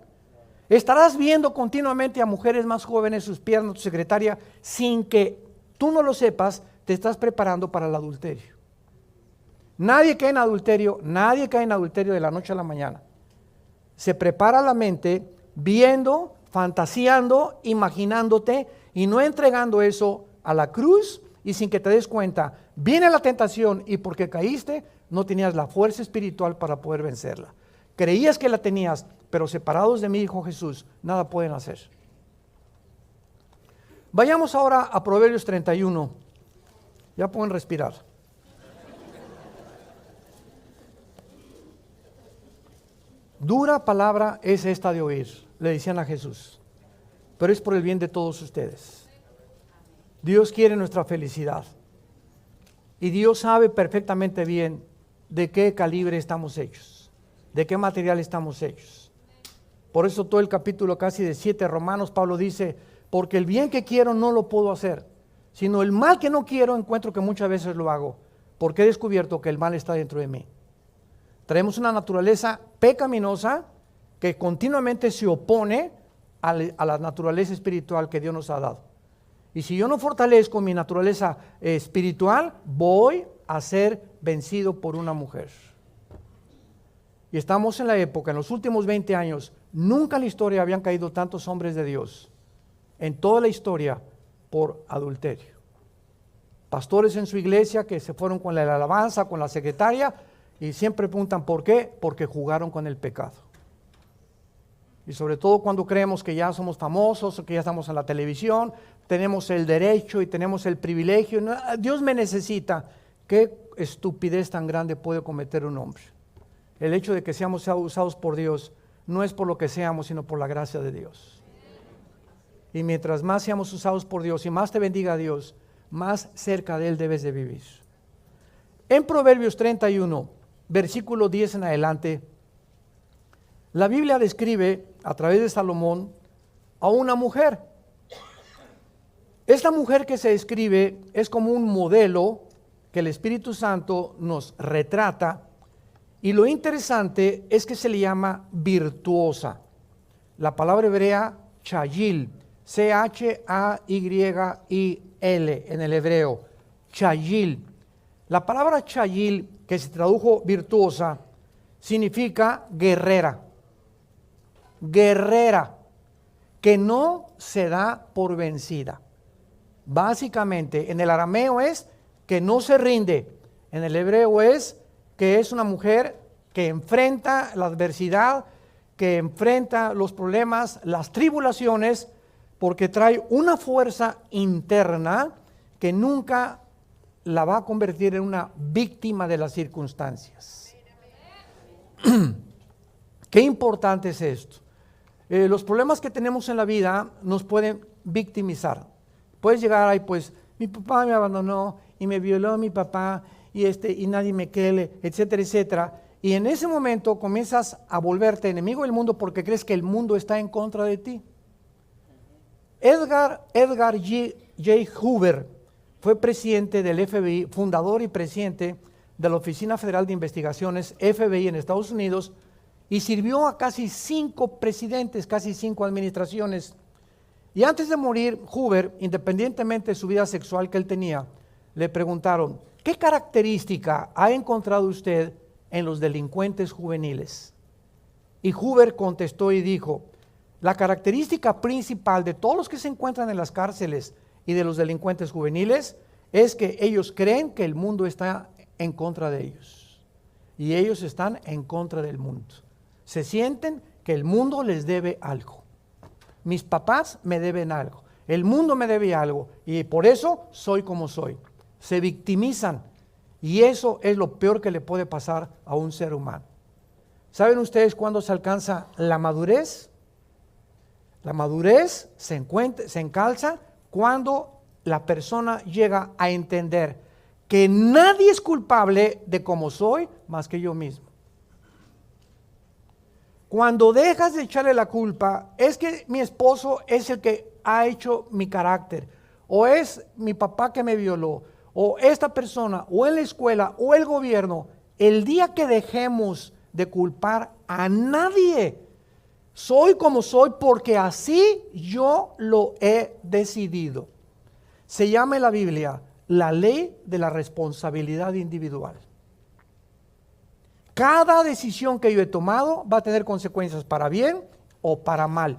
Estarás viendo continuamente a mujeres más jóvenes, sus piernas, tu secretaria, sin que tú no lo sepas, te estás preparando para el adulterio. Nadie cae en adulterio de la noche a la mañana. Se prepara la mente viendo, fantaseando, imaginándote y no entregando eso a la cruz y sin que te des cuenta, viene la tentación y porque caíste, no tenías la fuerza espiritual para poder vencerla. Creías que la tenías, pero separados de mí, dijo Jesús, nada pueden hacer. Vayamos ahora a Proverbios 31. Ya pueden respirar. Dura palabra es esta de oír, le decían a Jesús, pero es por el bien de todos ustedes. Dios quiere nuestra felicidad y Dios sabe perfectamente bien de qué calibre estamos hechos, de qué material estamos hechos. Por eso todo el capítulo casi de 7 Romanos, Pablo dice, porque el bien que quiero no lo puedo hacer, sino el mal que no quiero encuentro que muchas veces lo hago, porque he descubierto que el mal está dentro de mí. Traemos una naturaleza pecaminosa que continuamente se opone a la naturaleza espiritual que Dios nos ha dado. Y si yo no fortalezco mi naturaleza espiritual, voy a ser vencido por una mujer. Y estamos en la época, en los últimos 20 años, nunca en la historia habían caído tantos hombres de Dios, en toda la historia, por adulterio. Pastores en su iglesia que se fueron con la alabanza, con la secretaria, y siempre preguntan ¿por qué? Porque jugaron con el pecado. Y sobre todo cuando creemos que ya somos famosos, o que ya estamos en la televisión, tenemos el derecho y tenemos el privilegio. No, Dios me necesita. ¿Qué estupidez tan grande puede cometer un hombre? El hecho de que seamos usados por Dios no es por lo que seamos, sino por la gracia de Dios. Y mientras más seamos usados por Dios y más te bendiga Dios, más cerca de Él debes de vivir. En Proverbios 31, versículo 10 en adelante, la Biblia describe a través de Salomón a una mujer. Esta mujer que se describe es como un modelo que el Espíritu Santo nos retrata, y lo interesante es que se le llama virtuosa. La palabra hebrea chayil, C-H-A-Y-I-L en el hebreo, chayil. La palabra chayil, que se tradujo virtuosa, significa guerrera. Guerrera, que no se da por vencida. Básicamente, en el arameo es que no se rinde. En el hebreo es que es una mujer que enfrenta la adversidad, que enfrenta los problemas, las tribulaciones, porque trae una fuerza interna que nunca la va a convertir en una víctima de las circunstancias. Qué importante es esto. Los problemas que tenemos en la vida nos pueden victimizar. Puedes llegar ahí, pues, mi papá me abandonó y me violó mi papá y nadie me quiere, etcétera, etcétera. Y en ese momento comienzas a volverte enemigo del mundo porque crees que el mundo está en contra de ti. Edgar J. Hoover fue presidente del FBI, fundador y presidente de la Oficina Federal de Investigaciones, FBI en Estados Unidos, y sirvió a casi 5 presidentes, casi 5 administraciones. Y antes de morir, Hoover, independientemente de su vida sexual que él tenía, le preguntaron, ¿qué característica ha encontrado usted en los delincuentes juveniles? Y Hoover contestó y dijo, la característica principal de todos los que se encuentran en las cárceles y de los delincuentes juveniles es que ellos creen que el mundo está en contra de ellos. Y ellos están en contra del mundo. Se sienten que el mundo les debe algo. Mis papás me deben algo. El mundo me debe algo. Y por eso soy como soy. Se victimizan. Y eso es lo peor que le puede pasar a un ser humano. ¿Saben ustedes cuándo se alcanza la madurez? La madurez se encalza cuando la persona llega a entender que nadie es culpable de cómo soy más que yo mismo. Cuando dejas de echarle la culpa, es que mi esposo es el que ha hecho mi carácter, o es mi papá que me violó, o esta persona, o en la escuela, o el gobierno. El día que dejemos de culpar a nadie, soy como soy porque así yo lo he decidido. Se llama en la Biblia la ley de la responsabilidad individual. Cada decisión que yo he tomado va a tener consecuencias para bien o para mal.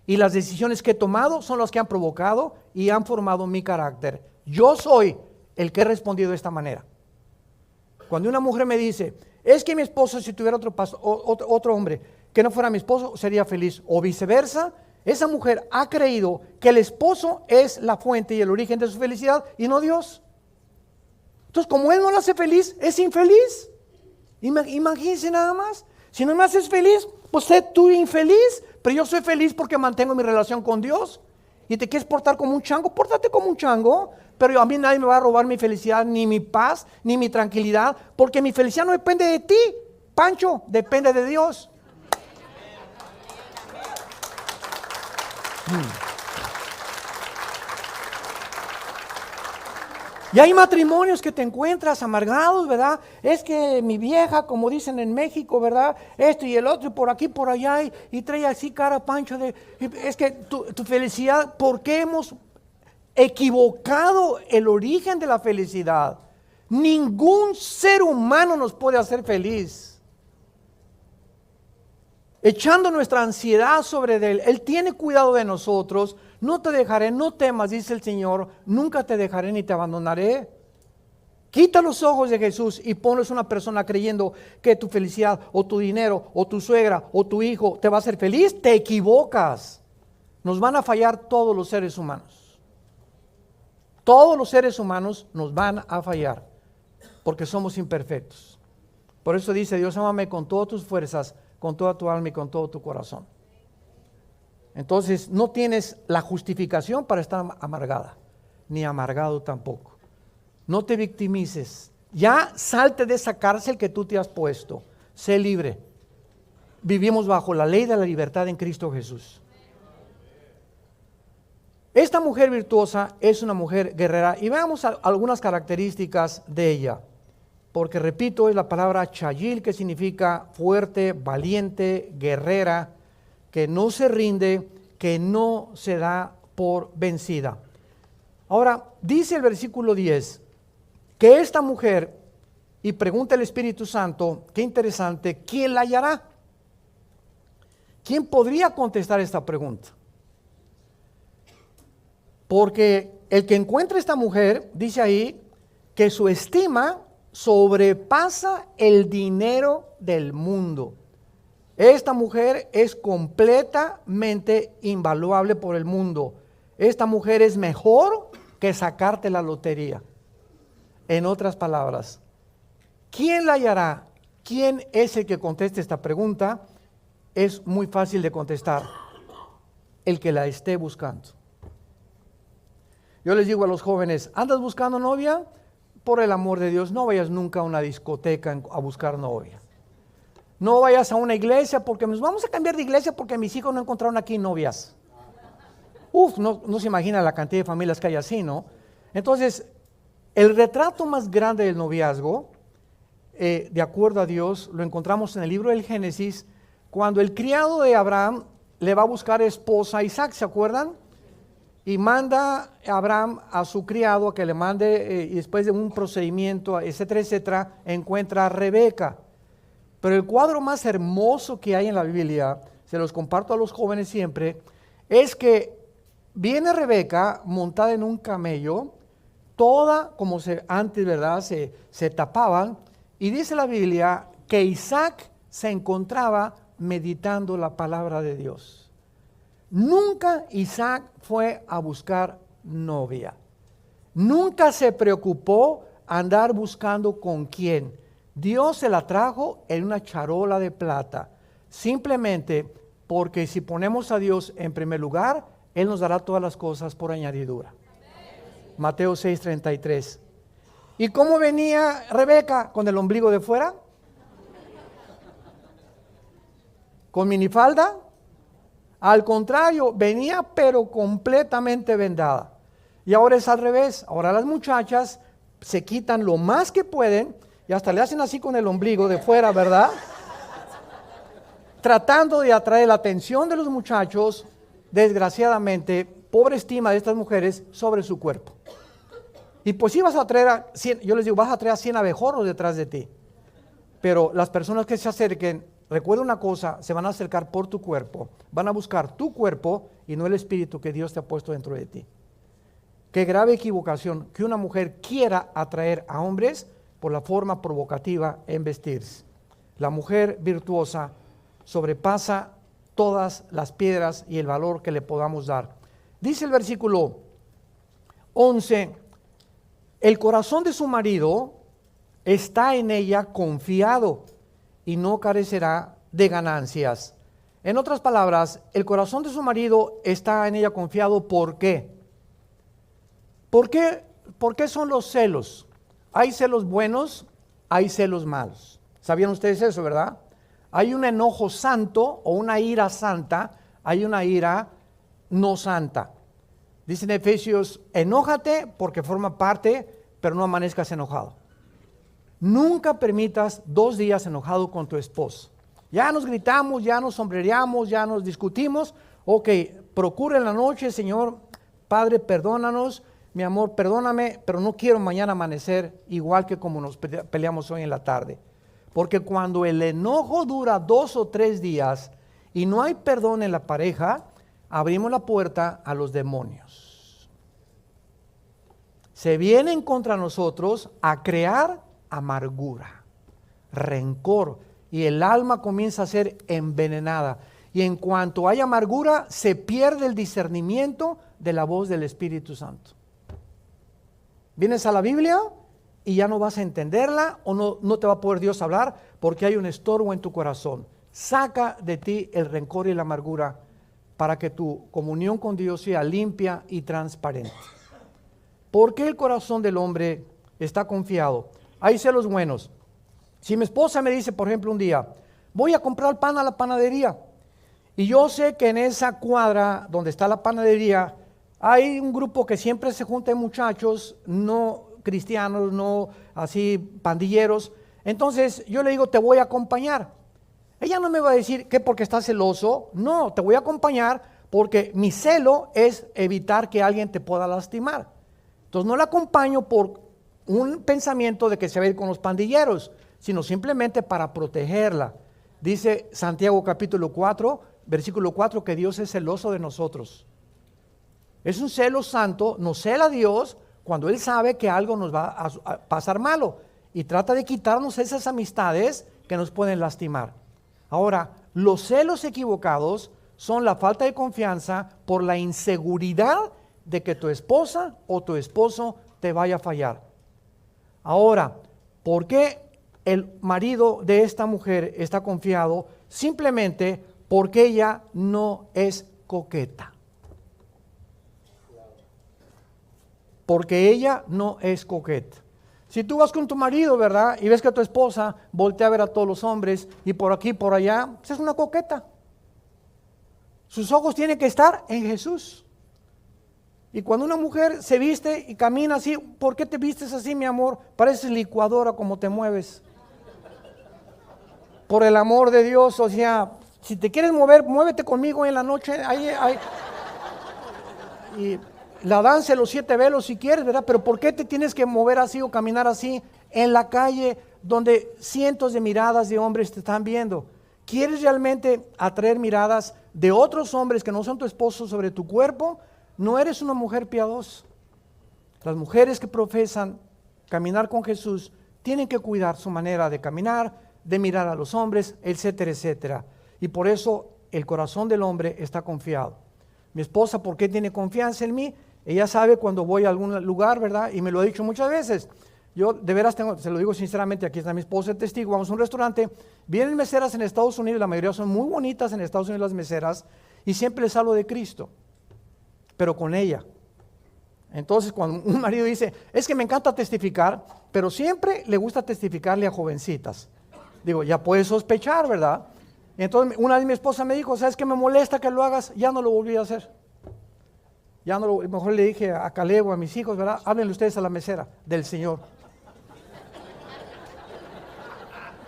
y las decisiones que he tomado son las que han provocado y han formado mi carácter. Yo soy el que he respondido de esta manera. Cuando una mujer me dice, es que mi esposo, si tuviera otro hombre que no fuera mi esposo, sería feliz, o viceversa, esa mujer ha creído que el esposo es la fuente y el origen de su felicidad y no Dios. Entonces, como él no la hace feliz, es infeliz. Imagínense nada más. Si no me haces feliz, pues sé tú infeliz, pero yo soy feliz porque mantengo mi relación con Dios. Y te quieres portar como un chango, pórtate como un chango. Pero a mí nadie me va a robar mi felicidad, ni mi paz, ni mi tranquilidad, porque mi felicidad no depende de ti, Pancho, depende de Dios. Y hay matrimonios que te encuentras amargados, ¿verdad? Es que mi vieja, como dicen en México, ¿verdad? Esto y el otro, y por aquí, por allá, y trae así cara Pancho de... Es que tu felicidad, ¿por qué hemos equivocado el origen de la felicidad? Ningún ser humano nos puede hacer feliz. Echando nuestra ansiedad sobre él, Él tiene cuidado de nosotros. No te dejaré, no temas, dice el Señor, nunca te dejaré ni te abandonaré. Quita los ojos de Jesús y ponles una persona creyendo que tu felicidad o tu dinero o tu suegra o tu hijo te va a hacer feliz. Te equivocas. Nos van a fallar todos los seres humanos. Todos los seres humanos nos van a fallar porque somos imperfectos. Por eso dice Dios, ámame con todas tus fuerzas, con toda tu alma y con todo tu corazón. Entonces no tienes la justificación para estar amargada, ni amargado tampoco. No te victimices. Ya salte de esa cárcel que tú te has puesto. Sé libre. Vivimos bajo la ley de la libertad en Cristo Jesús. Esta mujer virtuosa es una mujer guerrera y veamos algunas características de ella. Porque repito, es la palabra chayil, que significa fuerte, valiente, guerrera, que no se rinde, que no se da por vencida. Ahora, dice el versículo 10, que esta mujer, y pregunta el Espíritu Santo, qué interesante, ¿quién la hallará? ¿Quién podría contestar esta pregunta? Porque el que encuentra esta mujer, dice ahí, que su estima sobrepasa el dinero del mundo. Esta mujer es completamente invaluable por el mundo. Esta mujer es mejor que sacarte la lotería. En otras palabras, ¿quién la hallará? ¿Quién es el que conteste esta pregunta? Es muy fácil de contestar. El que la esté buscando. Yo les digo a los jóvenes, ¿andas buscando novia? Por el amor de Dios, no vayas nunca a una discoteca a buscar novia. No vayas a una iglesia porque nos vamos a cambiar de iglesia porque mis hijos no encontraron aquí novias. No se imagina la cantidad de familias que hay así, ¿no? Entonces, el retrato más grande del noviazgo, de acuerdo a Dios, lo encontramos en el libro del Génesis, cuando el criado de Abraham le va a buscar esposa a Isaac, ¿se acuerdan? Y manda a Abraham a su criado a que le mande, y después de un procedimiento, etcétera, etcétera, encuentra a Rebeca. Pero el cuadro más hermoso que hay en la Biblia, se los comparto a los jóvenes siempre, es que viene Rebeca montada en un camello, toda como antes, ¿verdad? Se tapaban, y dice la Biblia que Isaac se encontraba meditando la palabra de Dios. Nunca Isaac fue a buscar novia. Nunca se preocupó andar buscando con quién. Dios se la trajo en una charola de plata. Simplemente porque si ponemos a Dios en primer lugar, Él nos dará todas las cosas por añadidura. Mateo 6:33. ¿Y cómo venía Rebeca? ¿Con el ombligo de fuera? ¿Con minifalda? Al contrario, venía pero completamente vendada. Y ahora es al revés. Ahora las muchachas se quitan lo más que pueden y hasta le hacen así con el ombligo de fuera, ¿verdad? Tratando de atraer la atención de los muchachos, desgraciadamente, pobre estima de estas mujeres sobre su cuerpo. Y pues sí vas a traer yo les digo, vas a traer a 100 abejorros detrás de ti. Pero las personas que se acerquen recuerda una cosa, se van a acercar por tu cuerpo, van a buscar tu cuerpo y no el espíritu que Dios te ha puesto dentro de ti. Qué grave equivocación que una mujer quiera atraer a hombres por la forma provocativa en vestirse. La mujer virtuosa sobrepasa todas las piedras y el valor que le podamos dar. Dice el versículo 11, el corazón de su marido está en ella confiado y no carecerá de ganancias. En otras palabras, el corazón de su marido está en ella confiado. ¿Por qué? ¿Por qué son los celos? Hay celos buenos, hay celos malos. ¿Sabían ustedes eso, verdad? Hay un enojo santo o una ira santa, hay una ira no santa. Dice en Efesios, enójate porque forma parte, pero no amanezcas enojado. Nunca permitas 2 días enojado con tu esposo. Ya nos gritamos, ya nos sombrereamos, ya nos discutimos. Ok, procura en la noche, Señor, Padre, perdónanos, mi amor, perdóname, pero no quiero mañana amanecer igual que como nos peleamos hoy en la tarde. Porque cuando el enojo dura 2 o 3 días y no hay perdón en la pareja, abrimos la puerta a los demonios. Se vienen contra nosotros a crear amargura, rencor, y el alma comienza a ser envenenada. Y en cuanto hay amargura, se pierde el discernimiento de la voz del Espíritu Santo. Vienes a la Biblia y ya no vas a entenderla o no te va a poder Dios hablar porque hay un estorbo en tu corazón. Saca de ti el rencor y la amargura para que tu comunión con Dios sea limpia y transparente. ¿Por qué el corazón del hombre está confiado? Hay celos buenos. Si mi esposa me dice, por ejemplo, un día, voy a comprar pan a la panadería, y yo sé que en esa cuadra donde está la panadería hay un grupo que siempre se junta de muchachos, no cristianos, no así pandilleros, entonces yo le digo, te voy a acompañar. Ella no me va a decir que porque está celoso, no, te voy a acompañar porque mi celo es evitar que alguien te pueda lastimar. Entonces no la acompaño por un pensamiento de que se va a ir con los pandilleros, sino simplemente para protegerla. Dice Santiago capítulo 4, versículo 4, que Dios es celoso de nosotros. Es un celo santo, nos cela Dios cuando Él sabe que algo nos va a pasar malo y trata de quitarnos esas amistades que nos pueden lastimar. Ahora, los celos equivocados son la falta de confianza por la inseguridad de que tu esposa o tu esposo te vaya a fallar. Ahora, ¿por qué el marido de esta mujer está confiado? Simplemente porque ella no es coqueta. Porque ella no es coqueta. Si tú vas con tu marido, ¿verdad? Y ves que tu esposa voltea a ver a todos los hombres y por aquí, por allá, pues es una coqueta. Sus ojos tienen que estar en Jesús. Y cuando una mujer se viste y camina así, ¿por qué te vistes así, mi amor? Pareces licuadora como te mueves. Por el amor de Dios, o sea, si te quieres mover, muévete conmigo en la noche. Y la danza de los 7 velos si quieres, ¿verdad? Pero ¿por qué te tienes que mover así o caminar así en la calle donde cientos de miradas de hombres te están viendo? ¿Quieres realmente atraer miradas de otros hombres que no son tu esposo sobre tu cuerpo? No eres una mujer piadosa. Las mujeres que profesan caminar con Jesús tienen que cuidar su manera de caminar, de mirar a los hombres, etcétera, etcétera. Y por eso el corazón del hombre está confiado. Mi esposa, ¿por qué tiene confianza en mí? Ella sabe cuando voy a algún lugar, ¿verdad? Y me lo ha dicho muchas veces. Yo de veras se lo digo sinceramente, aquí está mi esposa el testigo, vamos a un restaurante, vienen meseras en Estados Unidos, la mayoría son muy bonitas en Estados Unidos las meseras, y siempre les hablo de Cristo, pero con ella. Entonces cuando un marido dice, es que me encanta testificar, pero siempre le gusta testificarle a jovencitas. Digo, ya puedes sospechar, ¿verdad? Y entonces una vez mi esposa me dijo, ¿sabes qué me molesta que lo hagas? Ya no lo volví a hacer. Ya no lo, mejor le dije a Caleb o a mis hijos, ¿verdad? Háblenle ustedes a la mesera del Señor.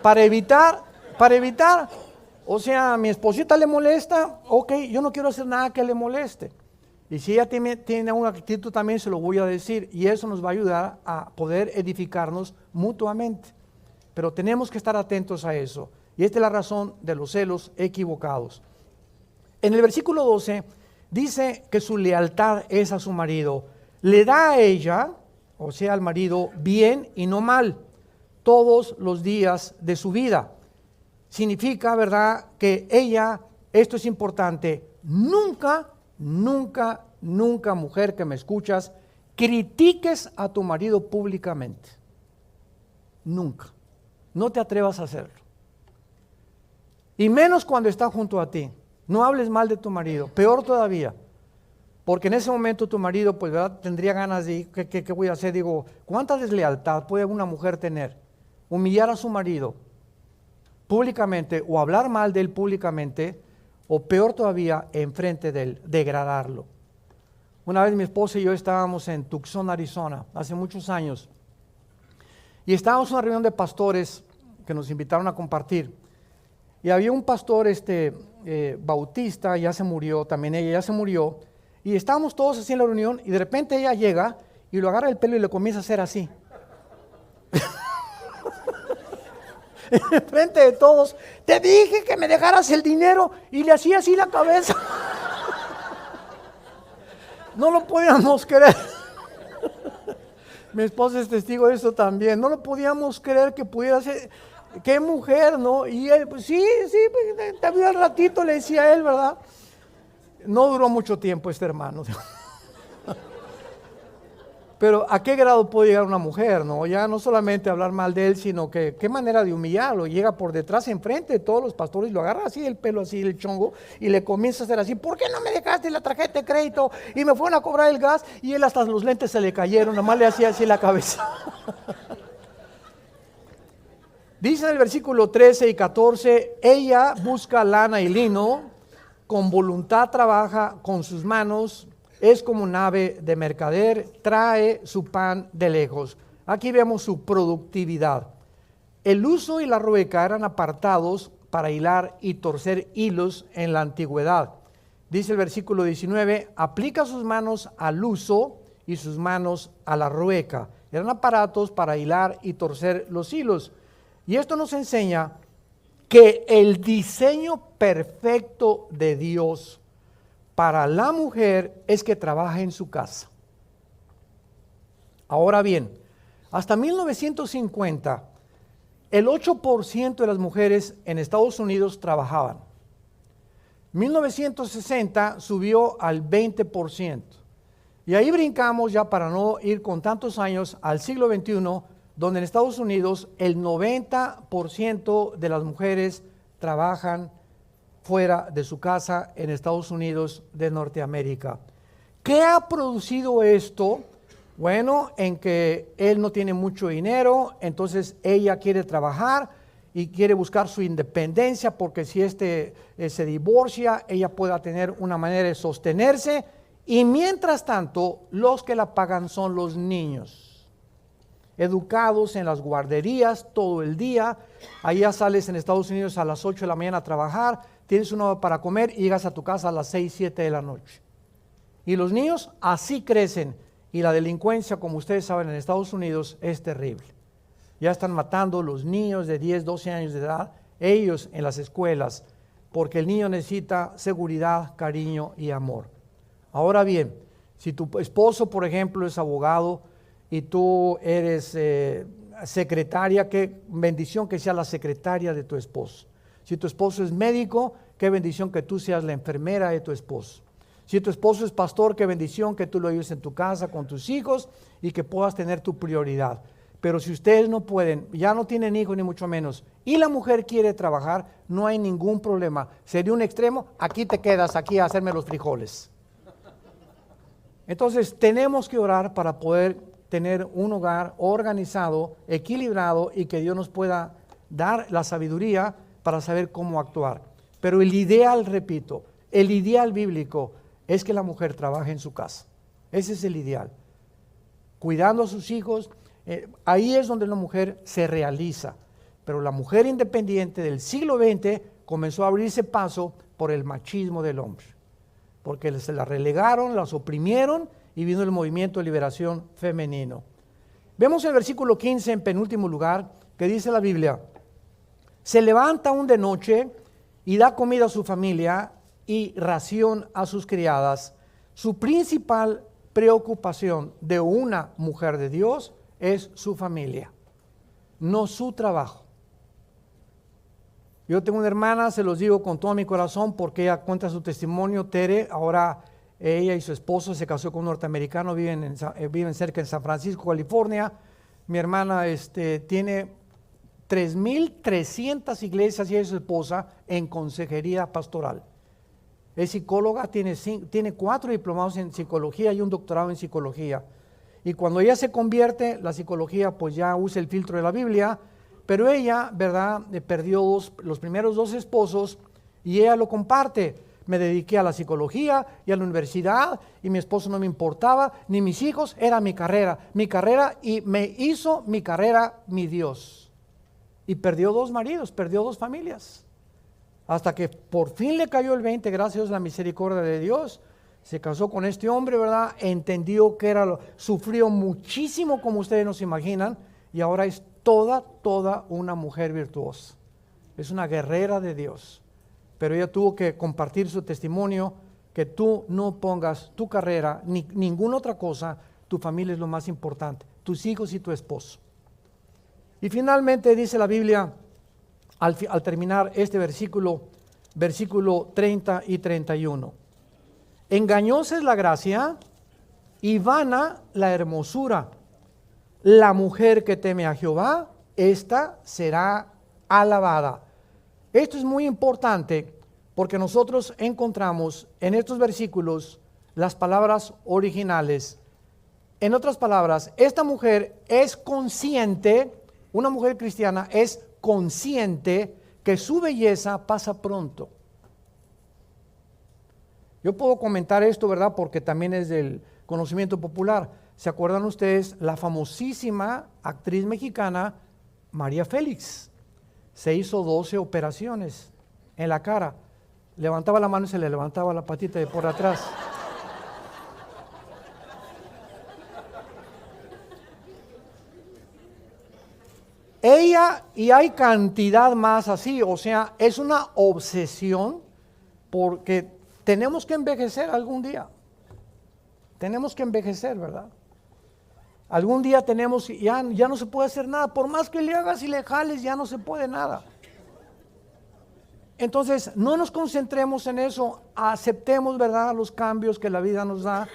Para evitar, o sea, a mi esposita le molesta, ok, yo no quiero hacer nada que le moleste. Y si ella tiene una actitud también se lo voy a decir y eso nos va a ayudar a poder edificarnos mutuamente. Pero tenemos que estar atentos a eso. Y esta es la razón de los celos equivocados. En el versículo 12 dice que su lealtad es a su marido. Le da a ella, o sea al marido, bien y no mal, todos los días de su vida. Significa, ¿verdad?, que ella, esto es importante, nunca, mujer que me escuchas, critiques a tu marido públicamente. Nunca. No te atrevas a hacerlo. Y menos cuando está junto a ti. No hables mal de tu marido, peor todavía. Porque en ese momento tu marido, pues, ¿verdad?, tendría ganas de, ¿qué voy a hacer? Digo, ¿cuánta deslealtad puede una mujer tener? Humillar a su marido públicamente o hablar mal de él públicamente, o peor todavía, enfrente de él, degradarlo. Una vez mi esposa y yo estábamos en Tucson, Arizona, hace muchos años, y estábamos en una reunión de pastores que nos invitaron a compartir. Y había un pastor bautista, ya se murió, también ella ya se murió, y estábamos todos así en la reunión, y de repente ella llega y lo agarra el pelo y le comienza a hacer así. Enfrente de todos, te dije que me dejaras el dinero, y le hacía así la cabeza. No lo podíamos creer. Mi esposa es testigo de eso también. No lo podíamos creer que pudiera ser. Qué mujer, ¿no? Y él, pues, sí, te vio al ratito, le decía él, ¿verdad? No duró mucho tiempo este hermano. Pero ¿a qué grado puede llegar una mujer, no? Ya no solamente hablar mal de él, sino que qué manera de humillarlo. Llega por detrás, enfrente de todos los pastores, lo agarra así el pelo, así el chongo, y le comienza a hacer así, ¿por qué no me dejaste la tarjeta de crédito? Y me fueron a cobrar el gas, y él hasta los lentes se le cayeron, nomás le hacía así la cabeza. Dice en el versículo 13 y 14, ella busca lana y lino, con voluntad trabaja con sus manos, es como un ave de mercader, trae su pan de lejos. Aquí vemos su productividad. El uso y la rueca eran apartados para hilar y torcer hilos en la antigüedad. Dice el versículo 19, aplica sus manos al uso y sus manos a la rueca. Eran aparatos para hilar y torcer los hilos. Y esto nos enseña que el diseño perfecto de Dios para la mujer es que trabaja en su casa. Ahora bien, hasta 1950, el 8% de las mujeres en Estados Unidos trabajaban. 1960 subió al 20%. Y ahí brincamos ya, para no ir con tantos años, al siglo XXI, donde en Estados Unidos el 90% de las mujeres trabajan fuera de su casa en Estados Unidos de Norteamérica. ¿Qué ha producido esto? Bueno, en que él no tiene mucho dinero, entonces ella quiere trabajar y quiere buscar su independencia, porque si se divorcia, ella pueda tener una manera de sostenerse, y mientras tanto, los que la pagan son los niños, educados en las guarderías todo el día. Allá sales en Estados Unidos a las 8 de la mañana a trabajar, tienes una hora para comer y llegas a tu casa a las 6, 7 de la noche. Y los niños así crecen, y la delincuencia, como ustedes saben, en Estados Unidos es terrible. Ya están matando los niños de 10, 12 años de edad, ellos en las escuelas, porque el niño necesita seguridad, cariño y amor. Ahora bien, si tu esposo, por ejemplo, es abogado y tú eres secretaria, qué bendición que sea la secretaria de tu esposo. Si tu esposo es médico, qué bendición que tú seas la enfermera de tu esposo. Si tu esposo es pastor, qué bendición que tú lo ayudes en tu casa con tus hijos y que puedas tener tu prioridad. Pero si ustedes no pueden, ya no tienen hijos ni mucho menos, y la mujer quiere trabajar, no hay ningún problema. Sería un extremo, aquí te quedas, aquí a hacerme los frijoles. Entonces tenemos que orar para poder tener un hogar organizado, equilibrado, y que Dios nos pueda dar la sabiduría para saber cómo actuar. Pero el ideal, repito, el ideal bíblico es que la mujer trabaje en su casa. Ese es el ideal. Cuidando a sus hijos, ahí es donde la mujer se realiza. Pero la mujer independiente del siglo XX comenzó a abrirse paso por el machismo del hombre. Porque se la relegaron, las oprimieron, y vino el movimiento de liberación femenino. Vemos el versículo 15 en penúltimo lugar, que dice la Biblia: se levanta aún de noche y da comida a su familia y ración a sus criadas. Su principal preocupación de una mujer de Dios es su familia, no su trabajo. Yo tengo una hermana, se los digo con todo mi corazón, porque ella cuenta su testimonio. Tere, ahora ella y su esposo se casó con un norteamericano, viven cerca de San Francisco, California. Mi hermana tiene 3,300 iglesias, y ella y su esposa en consejería pastoral. Es psicóloga, tiene 4 diplomados en psicología y un doctorado en psicología. Y cuando ella se convierte, la psicología pues ya usa el filtro de la Biblia, pero ella, ¿verdad?, perdió los primeros 2 esposos, y ella lo comparte. Me dediqué a la psicología y a la universidad, y mi esposo no me importaba, ni mis hijos, era mi carrera, y me hizo mi carrera mi Dios. Y perdió 2 maridos, perdió 2 familias. Hasta que por fin le cayó el 20, gracias a la misericordia de Dios. Se casó con este hombre, ¿verdad? Entendió que sufrió muchísimo, como ustedes no se imaginan, y ahora es toda una mujer virtuosa. Es una guerrera de Dios. Pero ella tuvo que compartir su testimonio, que tú no pongas tu carrera ni ninguna otra cosa. Tu familia es lo más importante, tus hijos y tu esposo. Y finalmente dice la Biblia, al terminar este versículo 30 y 31. Engañosa es la gracia y vana la hermosura. La mujer que teme a Jehová, esta será alabada. Esto es muy importante porque nosotros encontramos en estos versículos las palabras originales. En otras palabras, esta mujer es consciente, una mujer cristiana es consciente que su belleza pasa pronto. Yo puedo comentar esto, ¿verdad?, porque también es del conocimiento popular. ¿Se acuerdan ustedes la famosísima actriz mexicana María Félix? Se hizo 12 operaciones en la cara. Levantaba la mano y se le levantaba la patita de por atrás. Ella, y hay cantidad más así, o sea, es una obsesión, porque tenemos que envejecer algún día. Tenemos que envejecer, ¿verdad? Algún día ya no se puede hacer nada, por más que le hagas y le jales, ya no se puede nada. Entonces, no nos concentremos en eso, aceptemos, ¿verdad?, los cambios que la vida nos da.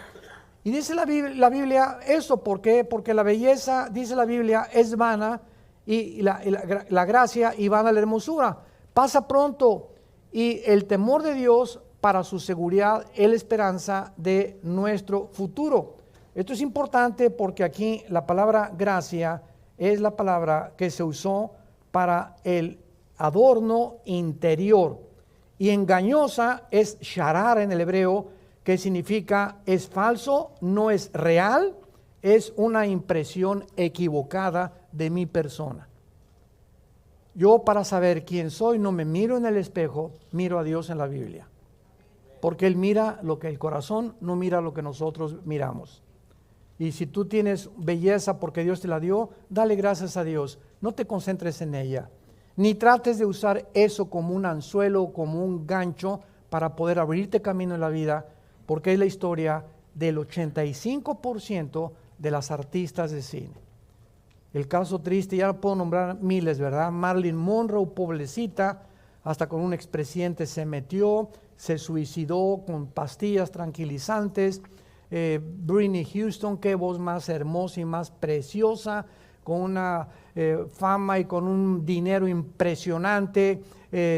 Y dice la Biblia eso, ¿por qué? Porque la belleza, dice la Biblia, es vana, y la gracia y vana la hermosura. Pasa pronto, y el temor de Dios para su seguridad es la esperanza de nuestro futuro. Esto es importante porque aquí la palabra gracia es la palabra que se usó para el adorno interior, y engañosa es sharar en el hebreo, que significa es falso, no es real, es una impresión equivocada de mi persona. Yo, para saber quién soy, no me miro en el espejo, miro a Dios en la Biblia, porque Él mira lo que el corazón no mira, lo que nosotros miramos. Y si tú tienes belleza porque Dios te la dio, dale gracias a Dios. No te concentres en ella, ni trates de usar eso como un anzuelo, como un gancho para poder abrirte camino en la vida, porque es la historia del 85% de las artistas de cine. El caso triste, ya puedo nombrar miles, ¿verdad? Marilyn Monroe, pobrecita, hasta con un expresidente se metió, se suicidó con pastillas tranquilizantes. Britney Houston, qué voz más hermosa y más preciosa, con una fama y con un dinero impresionante,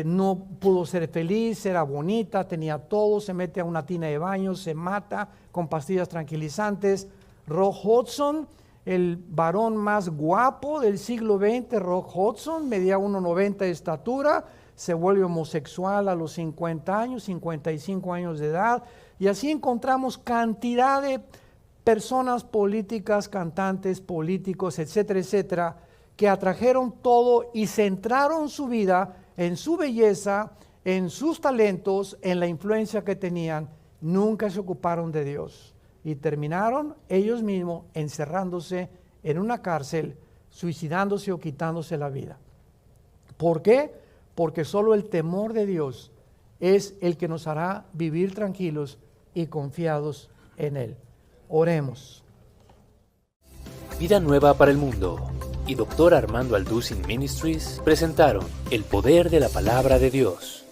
no pudo ser feliz, era bonita, tenía todo, se mete a una tina de baño, se mata con pastillas tranquilizantes. Rock Hudson, el varón más guapo del siglo XX, Rock Hudson, medía 1,90 de estatura, se vuelve homosexual a los 50 años, 55 años de edad, y así encontramos cantidad de personas políticas, cantantes, políticos, etcétera, etcétera, que atrajeron todo y centraron su vida en su belleza, en sus talentos, en la influencia que tenían. Nunca se ocuparon de Dios y terminaron ellos mismos encerrándose en una cárcel, suicidándose o quitándose la vida. ¿Por qué? porque solo el temor de Dios es el que nos hará vivir tranquilos y confiados en Él. Oremos. Vida Nueva para el Mundo y Dr. Armando Alducin Ministries presentaron El Poder de la Palabra de Dios.